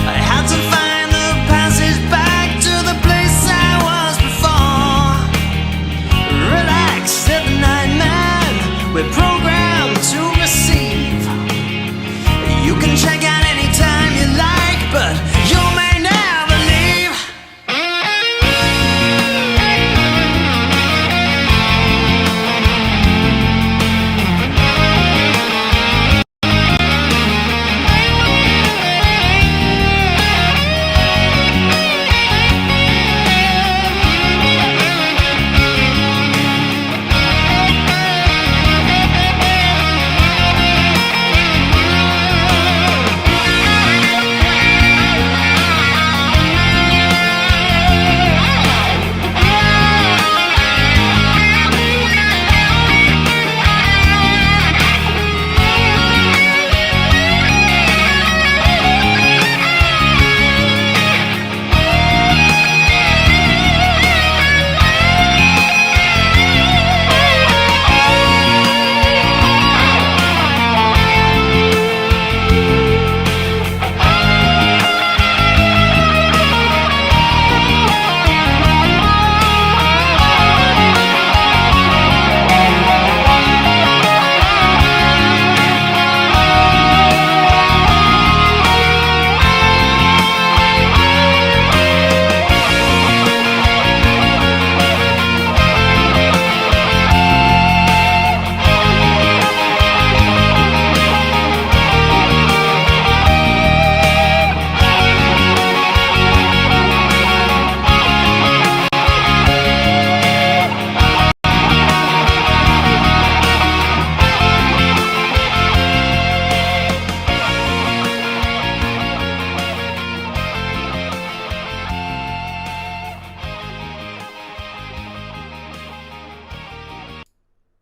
I had to find the passage back to the place I was before. Relax, said the night man, we're programmed to receive. You can check out anytime you like, but you may never leave.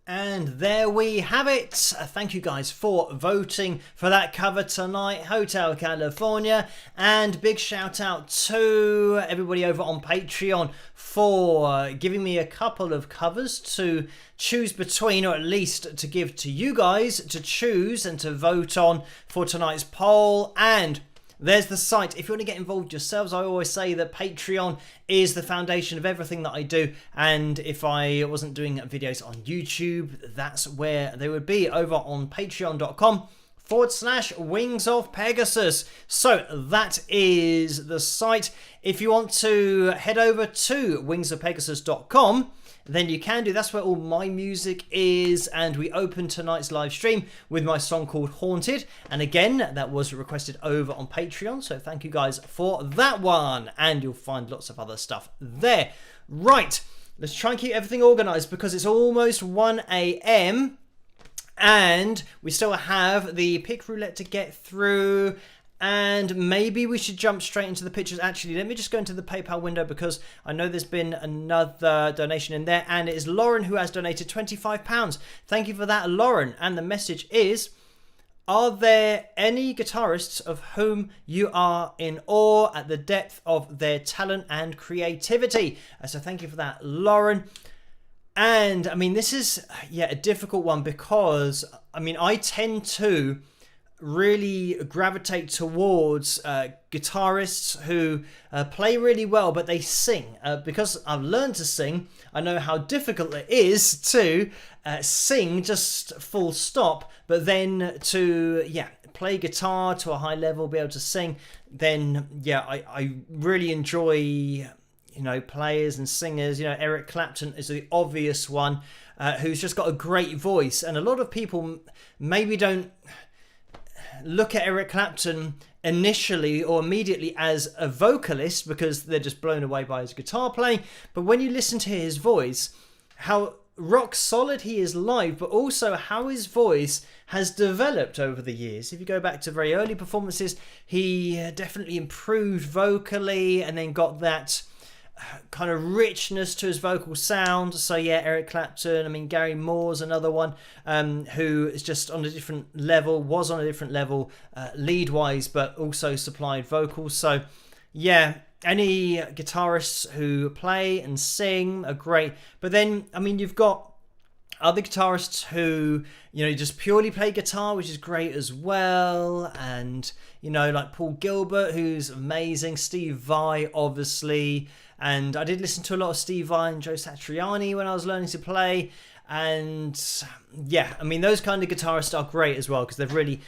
And there we have it. Thank you guys for voting for that cover tonight, Hotel California. And big shout out to everybody over on Patreon for giving me a couple of covers to choose between, or at least to give to you guys to choose and to vote on for tonight's poll. And there's the site. If you want to get involved yourselves, I always say that Patreon is the foundation of everything that I do. And if I wasn't doing videos on YouTube, that's where they would be, over on patreon.com/Wings of Pegasus. So that is the site. If you want to head over to wingsofpegasus.com, then you can do. That's where all my music is, and we open tonight's live stream with my song called Haunted, and again that was requested over on Patreon, so thank you guys for that one, and you'll find lots of other stuff there. Right, let's try and keep everything organized because it's almost 1 a.m. and we still have the pick roulette to get through. And maybe we should jump straight into the pictures. Actually, let me just go into the PayPal window because I know there's been another donation in there. And it is Lauren who has donated £25. Thank you for that, Lauren. And the message is, are there any guitarists of whom you are in awe at the depth of their talent and creativity? So thank you for that, Lauren. And I mean, this is, a difficult one because, I tend to really gravitate towards guitarists who play really well, but they sing. Because I've learned to sing, I know how difficult it is to sing just full stop, but then to play guitar to a high level, be able to sing, then I really enjoy players and singers. Eric Clapton is the obvious one, who's just got a great voice, and a lot of people maybe don't look at Eric Clapton initially or immediately as a vocalist because they're just blown away by his guitar playing. But when you listen to his voice, how rock solid he is live, but also how his voice has developed over the years. If you go back to very early performances, he definitely improved vocally and then got that kind of richness to his vocal sound. So yeah, Eric Clapton. I mean, Gary Moore's another one who is just on a different level, was on a different level lead wise, but also supplied vocals. So yeah, any guitarists who play and sing are great. But then, I mean, you've got other guitarists who, just purely play guitar, which is great as well. And, like Paul Gilbert, who's amazing. Steve Vai, obviously. And I did listen to a lot of Steve Vai and Joe Satriani when I was learning to play. And yeah, I mean, those kind of guitarists are great as well, because they've really,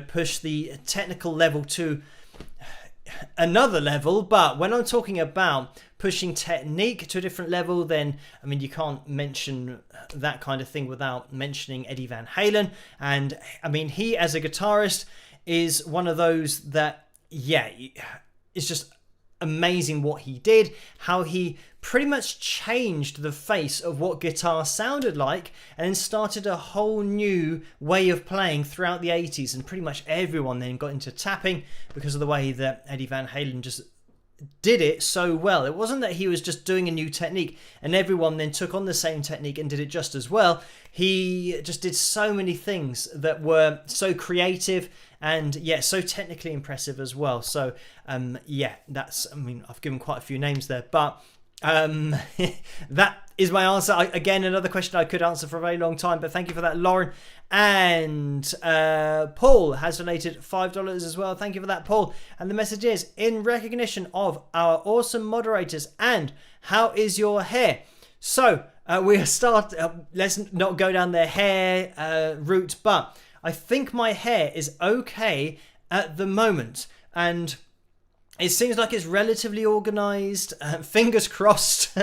pushed the technical level to another level. But when I'm talking about pushing technique to a different level, then I mean, you can't mention that kind of thing without mentioning Eddie Van Halen. And I mean, he as a guitarist is one of those that, yeah, it's just amazing what he did, how he pretty much changed the face of what guitar sounded like, and then started a whole new way of playing throughout the 80s. And pretty much everyone then got into tapping because of the way that Eddie Van Halen just did it so well. It wasn't that he was just doing a new technique and everyone then took on the same technique and did it just as well. He just did so many things that were so creative and yeah, so technically impressive as well. So yeah, I mean, I've given quite a few names there, but that is my answer. Again, another question I could answer for a very long time, but thank you for that, Lauren. And Paul has donated $5 as well. Thank you for that, Paul. And the message is, in recognition of our awesome moderators, and how is your hair? So we'll start, let's not go down the hair route, but I think my hair is okay at the moment. And it seems like it's relatively organised. Fingers crossed.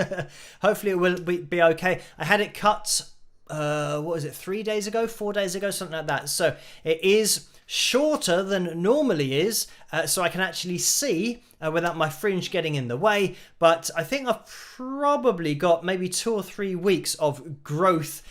Hopefully it will be okay. I had it cut, 4 days ago, something like that. So it is shorter than it normally is, so I can actually see without my fringe getting in the way. But I think I've probably got maybe 2 or 3 weeks of growth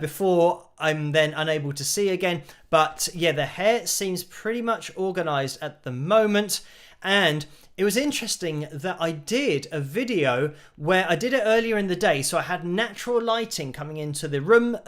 before I'm then unable to see again. But yeah, the hair seems pretty much organised at the moment. And it was interesting that I did a video where I did it earlier in the day. So I had natural lighting coming into the room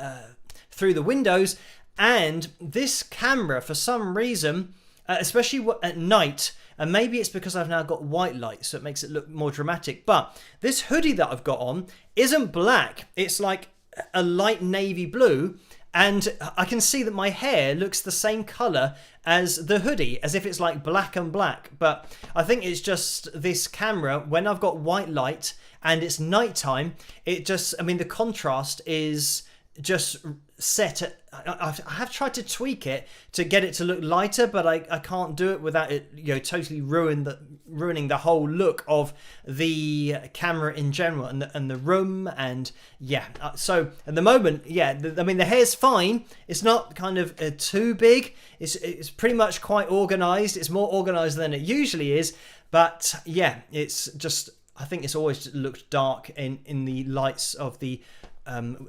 through the windows. And this camera, for some reason, especially at night, and maybe it's because I've now got white light, so it makes it look more dramatic. But this hoodie that I've got on isn't black. It's like a light navy blue. And I can see that my hair looks the same colour as the hoodie, as if it's like black and black. But I think it's just this camera, when I've got white light and it's nighttime, it just, I mean, the contrast is just set at, I have tried to tweak it to get it to look lighter, but I can't do it without it, totally ruining the whole look of the camera in general and the room. And yeah, so at the moment, yeah, I mean, the hair's fine. It's not kind of too big. It's pretty much quite organised. It's more organised than it usually is. But yeah, it's just, I think it's always looked dark in the lights of the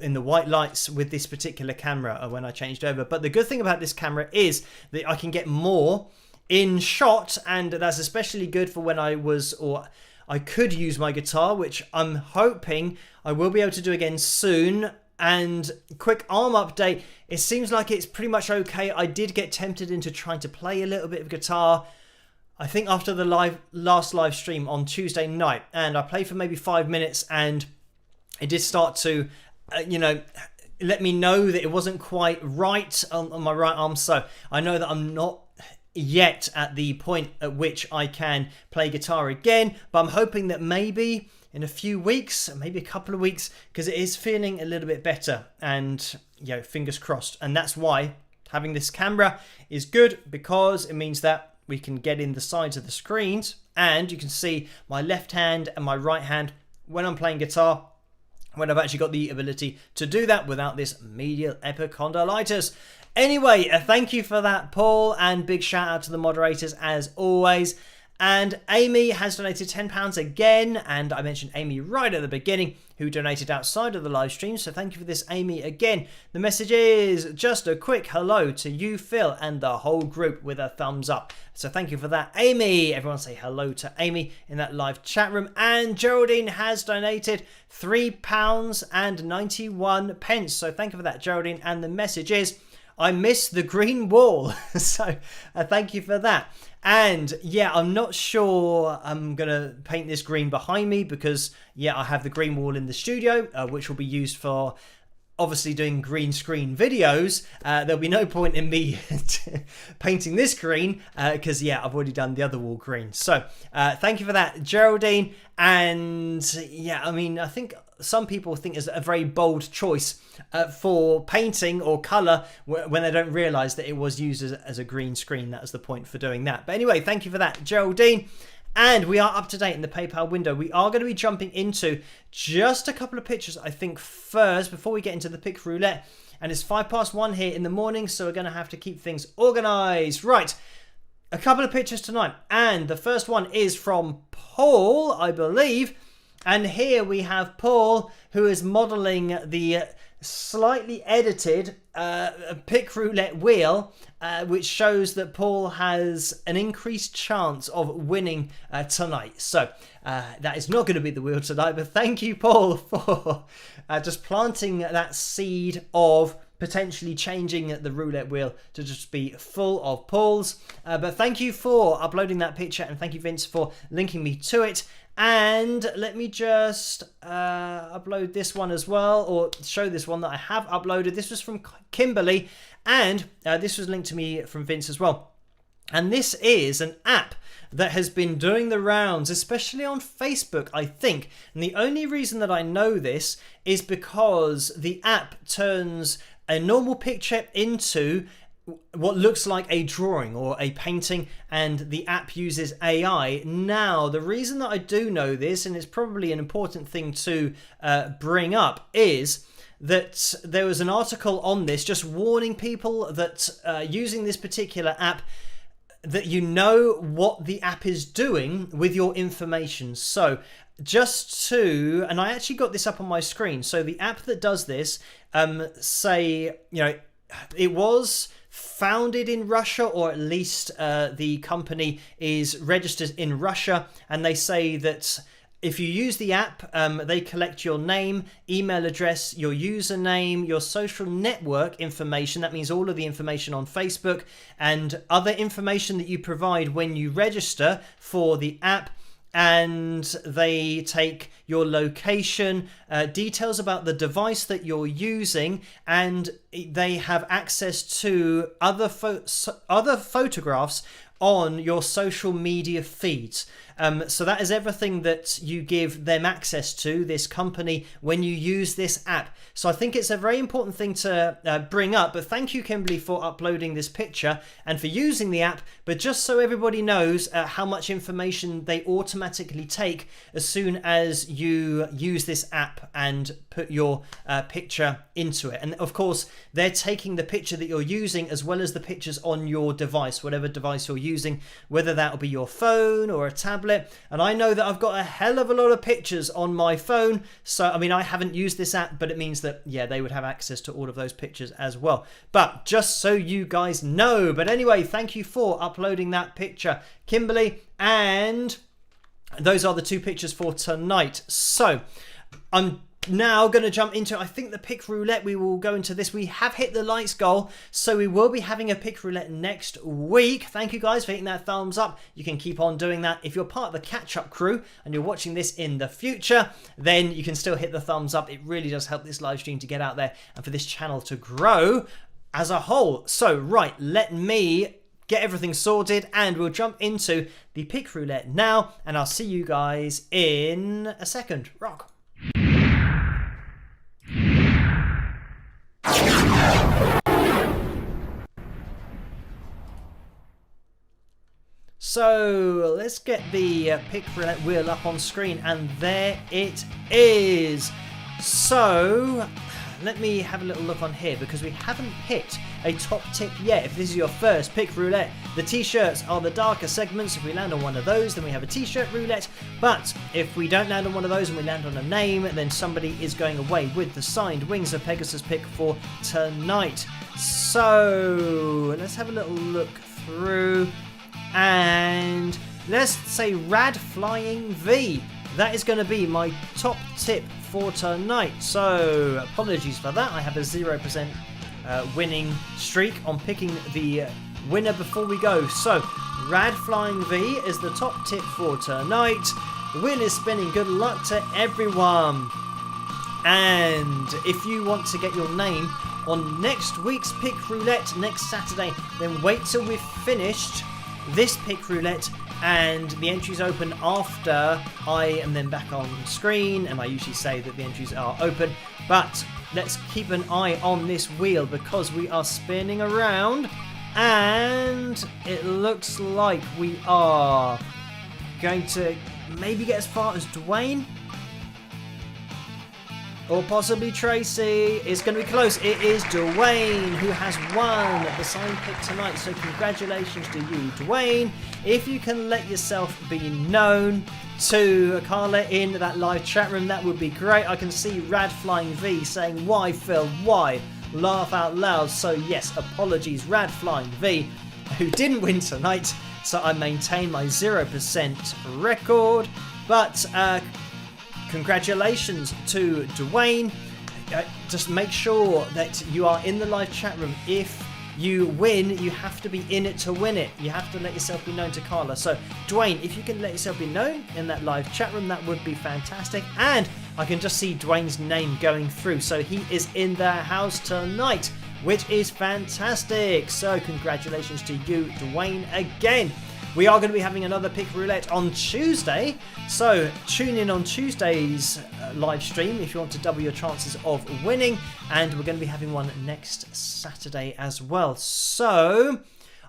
in the white lights with this particular camera when I changed over. But the good thing about this camera is that I can get more in shot, and that's especially good for when I could use my guitar, which I'm hoping I will be able to do again soon. And quick arm update, it seems like it's pretty much okay. I did get tempted into trying to play a little bit of guitar, I think after the last live stream on Tuesday night, and I played for maybe 5 minutes, and it did start to let me know that it wasn't quite right on my right arm. So I know that I'm not yet at the point at which I can play guitar again, but I'm hoping that maybe in a few weeks, maybe a couple of weeks, because it is feeling a little bit better, and fingers crossed. And that's why having this camera is good, because it means that we can get in the sides of the screens and you can see my left hand and my right hand when I'm playing guitar, when I've actually got the ability to do that without this medial epicondylitis. Anyway, thank you for that, Paul, and big shout out to the moderators as always. And Amy has donated £10 again, and I mentioned Amy right at the beginning, who donated outside of the live stream, so thank you for this, Amy, again. The message is just a quick hello to you, Phil, and the whole group with a thumbs up. So thank you for that, Amy. Everyone say hello to Amy in that live chat room. And Geraldine has donated £3.91. So thank you for that, Geraldine. And the message is, I miss the green wall. So thank you for that. And yeah, I'm not sure I'm going to paint this green behind me because, yeah, I have the green wall in the studio, which will be used for obviously doing green screen videos. There'll be no point in me painting this green because, yeah, I've already done the other wall green. So thank you for that, Geraldine. And yeah, I mean, I think some people think it's a very bold choice for painting or colour when they don't realise that it was used as a green screen. That was the point for doing that. But anyway, thank you for that, Geraldine. And we are up to date in the PayPal window. We are going to be jumping into just a couple of pictures, I think, first, before we get into the pick roulette. And it's 1:05 here in the morning, so we're going to have to keep things organised. Right, a couple of pictures tonight. And the first one is from Paul, I believe. And here we have Paul, who is modelling the slightly edited pick roulette wheel, which shows that Paul has an increased chance of winning tonight. So that is not going to be the wheel tonight, but thank you, Paul, for just planting that seed of potentially changing the roulette wheel to just be full of Pauls. But thank you for uploading that picture, and thank you, Vince, for linking me to it. And let me just upload this one as well, or show this one that I have uploaded. This was from Kimberly, and this was linked to me from Vince as well. And this is an app that has been doing the rounds, especially on Facebook, I think. And the only reason that I know this is because the app turns a normal picture into what looks like a drawing or a painting, and the app uses AI. Now, the reason that I do know this, and it's probably an important thing to bring up, is that there was an article on this just warning people that using this particular app, that you know what the app is doing with your information. So just to, and I actually got this up on my screen. So the app that does this, say, you know, it was founded in Russia, or at least the company is registered in Russia, and they say that if you use the app, they collect your name, email address, your username, your social network information. That means all of the information on Facebook and other information that you provide when you register for the app. And they take your location, details about the device that you're using, and they have access to other photographs on your social media feeds. So that is everything that you give them access to, this company, when you use this app. So I think it's a very important thing to bring up. But thank you, Kimberly, for uploading this picture and for using the app. But just so everybody knows how much information they automatically take as soon as you use this app and put your picture into it. And of course, they're taking the picture that you're using as well as the pictures on your device, whatever device you're using, whether that will be your phone or a tablet. And I know that I've got a hell of a lot of pictures on my phone. So, I mean, I haven't used this app, but it means that, yeah, they would have access to all of those pictures as well. But just so you guys know. But anyway, thank you for uploading that picture, Kimberly. And those are the two pictures for tonight. So I'm now going to jump into, I think, the pick roulette. We will go into this. We have hit the likes goal, so we will be having a pick roulette next week. Thank you guys for hitting that thumbs up. You can keep on doing that. If you're part of the catch-up crew and you're watching this in the future, then you can still hit the thumbs up. It really does help this live stream to get out there and for this channel to grow as a whole. So, right, let me get everything sorted and we'll jump into the pick roulette now, and I'll see you guys in a second. Rock. So let's get the pick roulette wheel up on screen, and there it is. So let me have a little look on here because we haven't hit a top tip yet. If this is your first pick roulette, the t-shirts are the darker segments. If we land on one of those, then we have a t-shirt roulette. But if we don't land on one of those and we land on a name, then somebody is going away with the signed Wings of Pegasus pick for tonight. So let's have a little look through, and let's say Rad Flying V. That is going to be my top tip for tonight. So apologies for that. I have a 0% winning streak on picking the winner before we go. So Rad Flying V is the top tip for tonight. The wheel is spinning. Good luck to everyone. And if you want to get your name on next week's pick roulette next Saturday, then wait till we've finished this pick roulette and the entries open after I am then back on screen, and I usually say that the entries are open, but let's keep an eye on this wheel because we are spinning around and it looks like we are going to maybe get as far as Dwayne or possibly Tracy. It's going to be close. It is Dwayne who has won the sign pick tonight. So congratulations to you, Dwayne. If you can let yourself be known to Carla in that live chat room, that would be great. I can see Rad Flying V saying, "Why, Phil? Why?" Laugh out loud. So yes, apologies, Rad Flying V, who didn't win tonight. So I maintain my 0% record. But congratulations to Dwayne. Just make sure that you are in the live chat room. If you win, you have to be in it to win it. You have to let yourself be known to Carla. So Dwayne, if you can let yourself be known in that live chat room, that would be fantastic. And I can just see Dwayne's name going through. So he is in the house tonight, which is fantastic. So congratulations to you, Dwayne, again. We are going to be having another pick roulette on Tuesday, so tune in on Tuesday's live stream if you want to double your chances of winning, and we're going to be having one next Saturday as well. So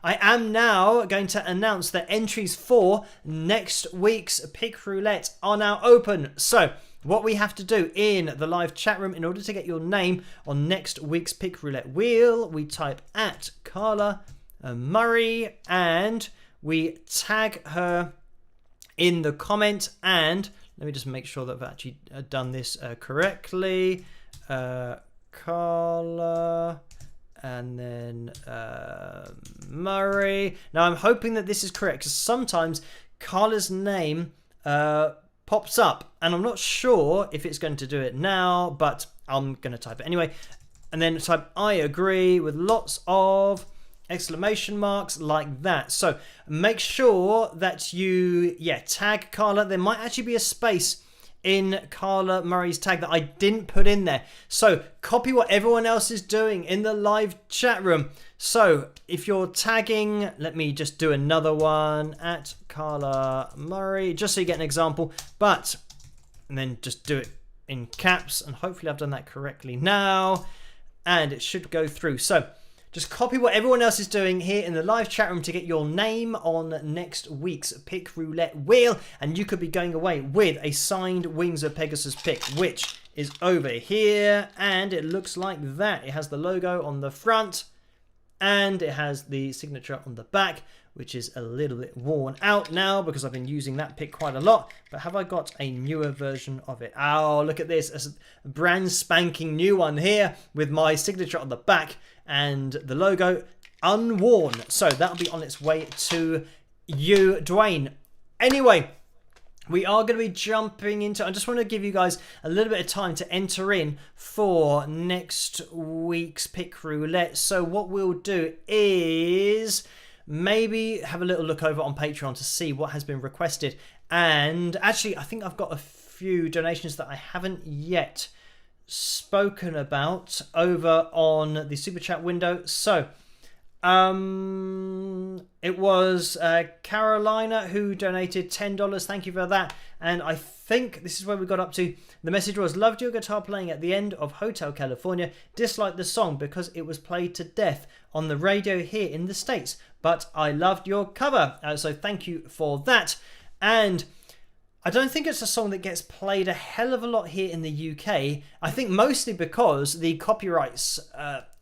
I am now going to announce that entries for next week's pick roulette are now open. So what we have to do in the live chat room in order to get your name on next week's pick roulette wheel, we type at Carla Murray and we tag her in the comment, and let me just make sure that I've actually done this correctly. Carla and then Murray. Now I'm hoping that this is correct because sometimes Carla's name pops up and I'm not sure if it's going to do it now, but I'm going to type it anyway. And then type I agree with lots of exclamation marks like that. So make sure that you tag Carla. There might actually be a space in Carla Murray's tag that I didn't put in there, so copy what everyone else is doing in the live chat room. So if you're tagging, let me just do another one at Carla Murray just so you get an example, and then just do it in caps, and hopefully I've done that correctly now and it should go through. So just copy what everyone else is doing here in the live chat room to get your name on next week's pick roulette wheel, and you could be going away with a signed Wings of Pegasus pick, which is over here, and it looks like that. It has the logo on the front and it has the signature on the back, which is a little bit worn out now because I've been using that pick quite a lot. But have I got a newer version of it? Oh, look at this. It's a brand spanking new one here with my signature on the back and the logo unworn. So that'll be on its way to you, Dwayne. Anyway, we are going to be jumping into... I just want to give you guys a little bit of time to enter in for next week's pick roulette. So what we'll do is maybe have a little look over on Patreon to see what has been requested. And actually, I think I've got a few donations that I haven't yet spoken about over on the super chat window. So it was Carolina who donated $10. Thank you for that. And I think this is where we got up to. The message was, loved your guitar playing at the end of Hotel California. Disliked the song because it was played to death on the radio here in the States, but I loved your cover. So thank you for that. And I don't think it's a song that gets played a hell of a lot here in the UK. I think mostly because the copyrights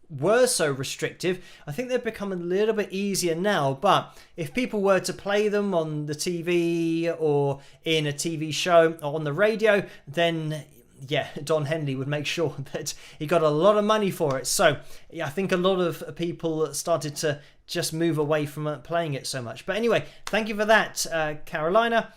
were so restrictive. I think they've become a little bit easier now, but if people were to play them on the TV or in a TV show or on the radio, then yeah, Don Henley would make sure that he got a lot of money for it. So yeah, I think a lot of people started to just move away from playing it so much. But anyway, thank you for that, Carolina.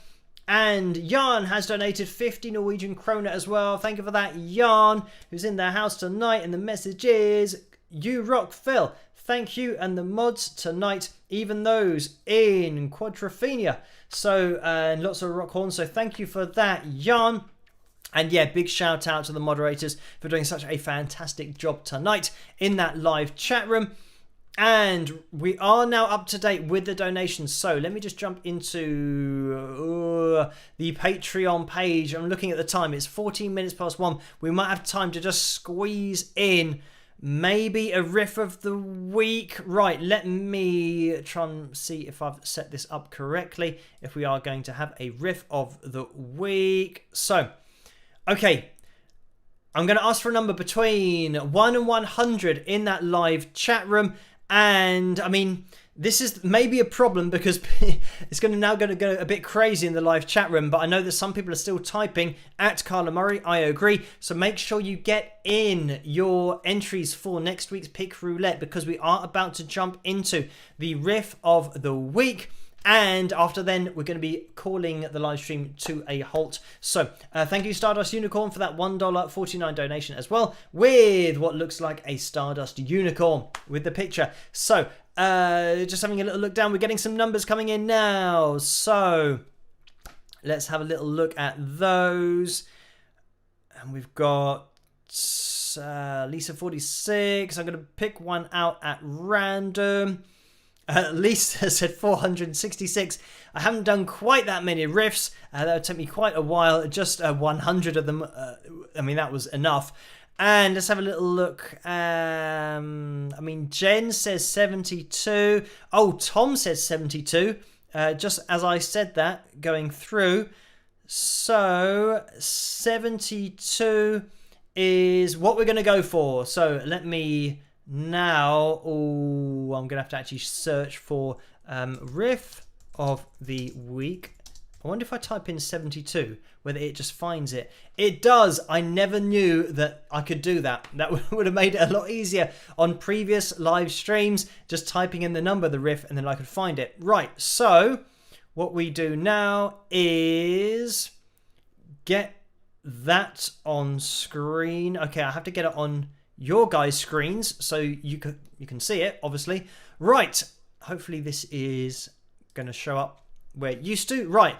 And Jan has donated 50 Norwegian kroner as well. Thank you for that, Jan, who's in the house tonight. And the message is, you rock, Phil. Thank you and the mods tonight, even those in Quadrophenia. So, and lots of rock horns. So thank you for that, Jan. And yeah, big shout out to the moderators for doing such a fantastic job tonight in that live chat room. And we are now up to date with the donations. So let me just jump into the Patreon page. I'm looking at the time. It's 14 minutes past 1. We might have time to just squeeze in maybe a riff of the week. Right, let me try and see if I've set this up correctly. If we are going to have a riff of the week. So, okay. I'm going to ask for a number between 1 and 100 in that live chat room. And I mean, this is maybe a problem because it's now going to go a bit crazy in the live chat room. But I know that some people are still typing at Carla Murray. I agree. So make sure you get in your entries for next week's Pick Roulette, because we are about to jump into the riff of the week. And after then, we're going to be calling the live stream to a halt. So thank you, Stardust Unicorn, for that $1.49 donation as well, with what looks like a Stardust Unicorn with the picture. So just having a little look down. We're getting some numbers coming in now. So let's have a little look at those. And we've got Lisa 46. I'm going to pick one out at random. Lisa said 466. I haven't done quite that many riffs. That would take me quite a while. Just 100 of them. I mean, that was enough. And let's have a little look. I mean, Jen says 72. Oh, Tom says 72. Just as I said that, going through. So, 72 is what we're going to go for. So, let me... Now, I'm going to have to actually search for riff of the week. I wonder if I type in 72, whether it just finds it. It does. I never knew that I could do that. That would have made it a lot easier on previous live streams, just typing in the number of the riff and then I could find it. Right, so what we do now is get that on screen. Okay, I have to get it on your guys' screens so you can see it, obviously. Right, hopefully this is going to show up where it used to. Right,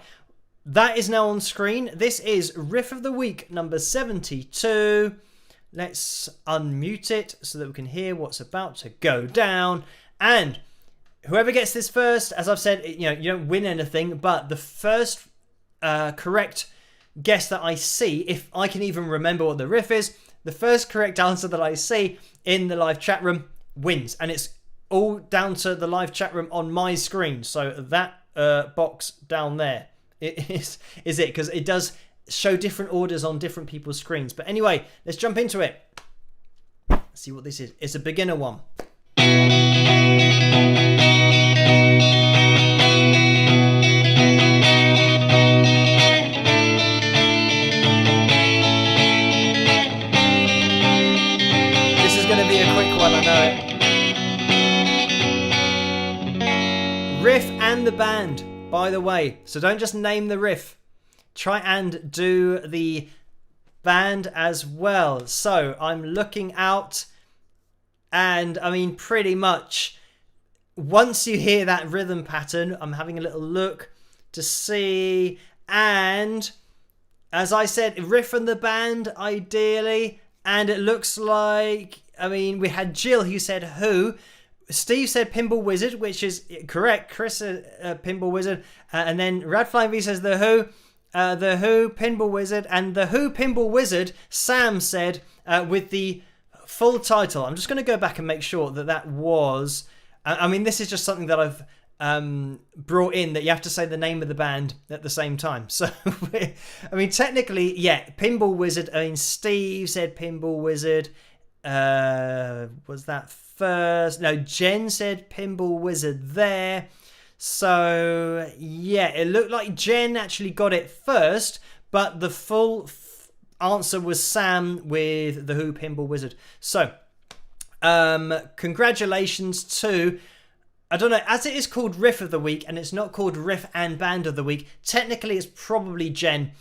that is now on screen. This is Riff of the Week number 72. Let's unmute it so that we can hear what's about to go down. And whoever gets this first, as I've said, you don't win anything, but the first correct guess that I see, if I can even remember what the riff is, the first correct answer that I see in the live chat room wins. And it's all down to the live chat room on my screen. So that box down there is it. Because it does show different orders on different people's screens. But anyway, let's jump into it. Let's see what this is. It's a beginner one. Riff and the band, by the way. So don't just name the riff. Try and do the band as well. So I'm looking out, and I mean, pretty much once you hear that rhythm pattern, I'm having a little look to see. And as I said, riff and the band, ideally. And it looks like, I mean, we had Jill who said Who. Steve said Pinball Wizard, which is correct. Chris said Pinball Wizard. And then Radflying V says The Who, Pinball Wizard. And The Who, Pinball Wizard, Sam said with the full title. I'm just going to go back and make sure that was... I mean, this is just something that I've brought in that you have to say the name of the band at the same time. So, I mean, technically, yeah, Pinball Wizard. I mean, Steve said Pinball Wizard. Was that first? No, Jen said Pinball Wizard there. So, yeah, it looked like Jen actually got it first, but the full answer was Sam with the Who Pinball Wizard. So, congratulations to, I don't know, as it is called Riff of the Week and it's not called Riff and Band of the Week, technically it's probably Jen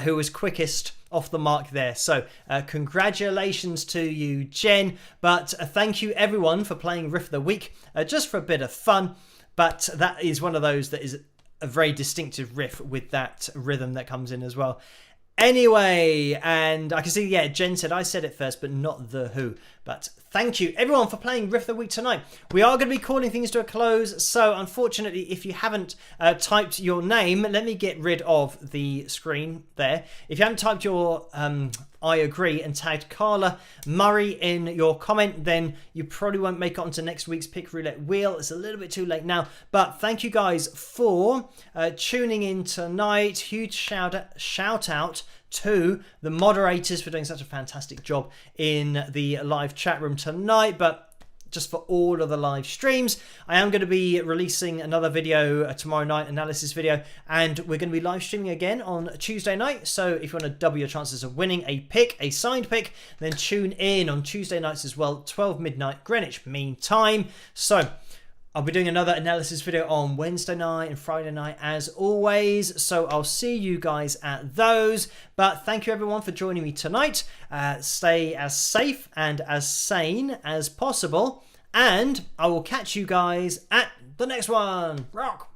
who was quickest off the mark there. So congratulations to you, Jen. But thank you everyone for playing Riff of the Week, just for a bit of fun. But that is one of those that is a very distinctive riff with that rhythm that comes in as well. Anyway, and I can see, yeah, Jen said I said it first, but not The Who. But thank you, everyone, for playing Riff of the Week tonight. We are going to be calling things to a close, so unfortunately, if you haven't typed your name, let me get rid of the screen there. If you haven't typed your I agree and tagged Carla Murray in your comment, then you probably won't make it onto next week's Pick Roulette Wheel. It's a little bit too late now, but thank you guys for tuning in tonight. Huge shout out to the moderators for doing such a fantastic job in the live chat room tonight. But just for all of the live streams, I am going to be releasing another video tomorrow night, analysis video, and we're going to be live streaming again on Tuesday night. So if you want to double your chances of winning a pick, a signed pick, then tune in on Tuesday nights as well, 12 midnight Greenwich Mean Time. So I'll be doing another analysis video on Wednesday night and Friday night as always. So I'll see you guys at those. But thank you everyone for joining me tonight. Stay as safe and as sane as possible. And I will catch you guys at the next one. Rock!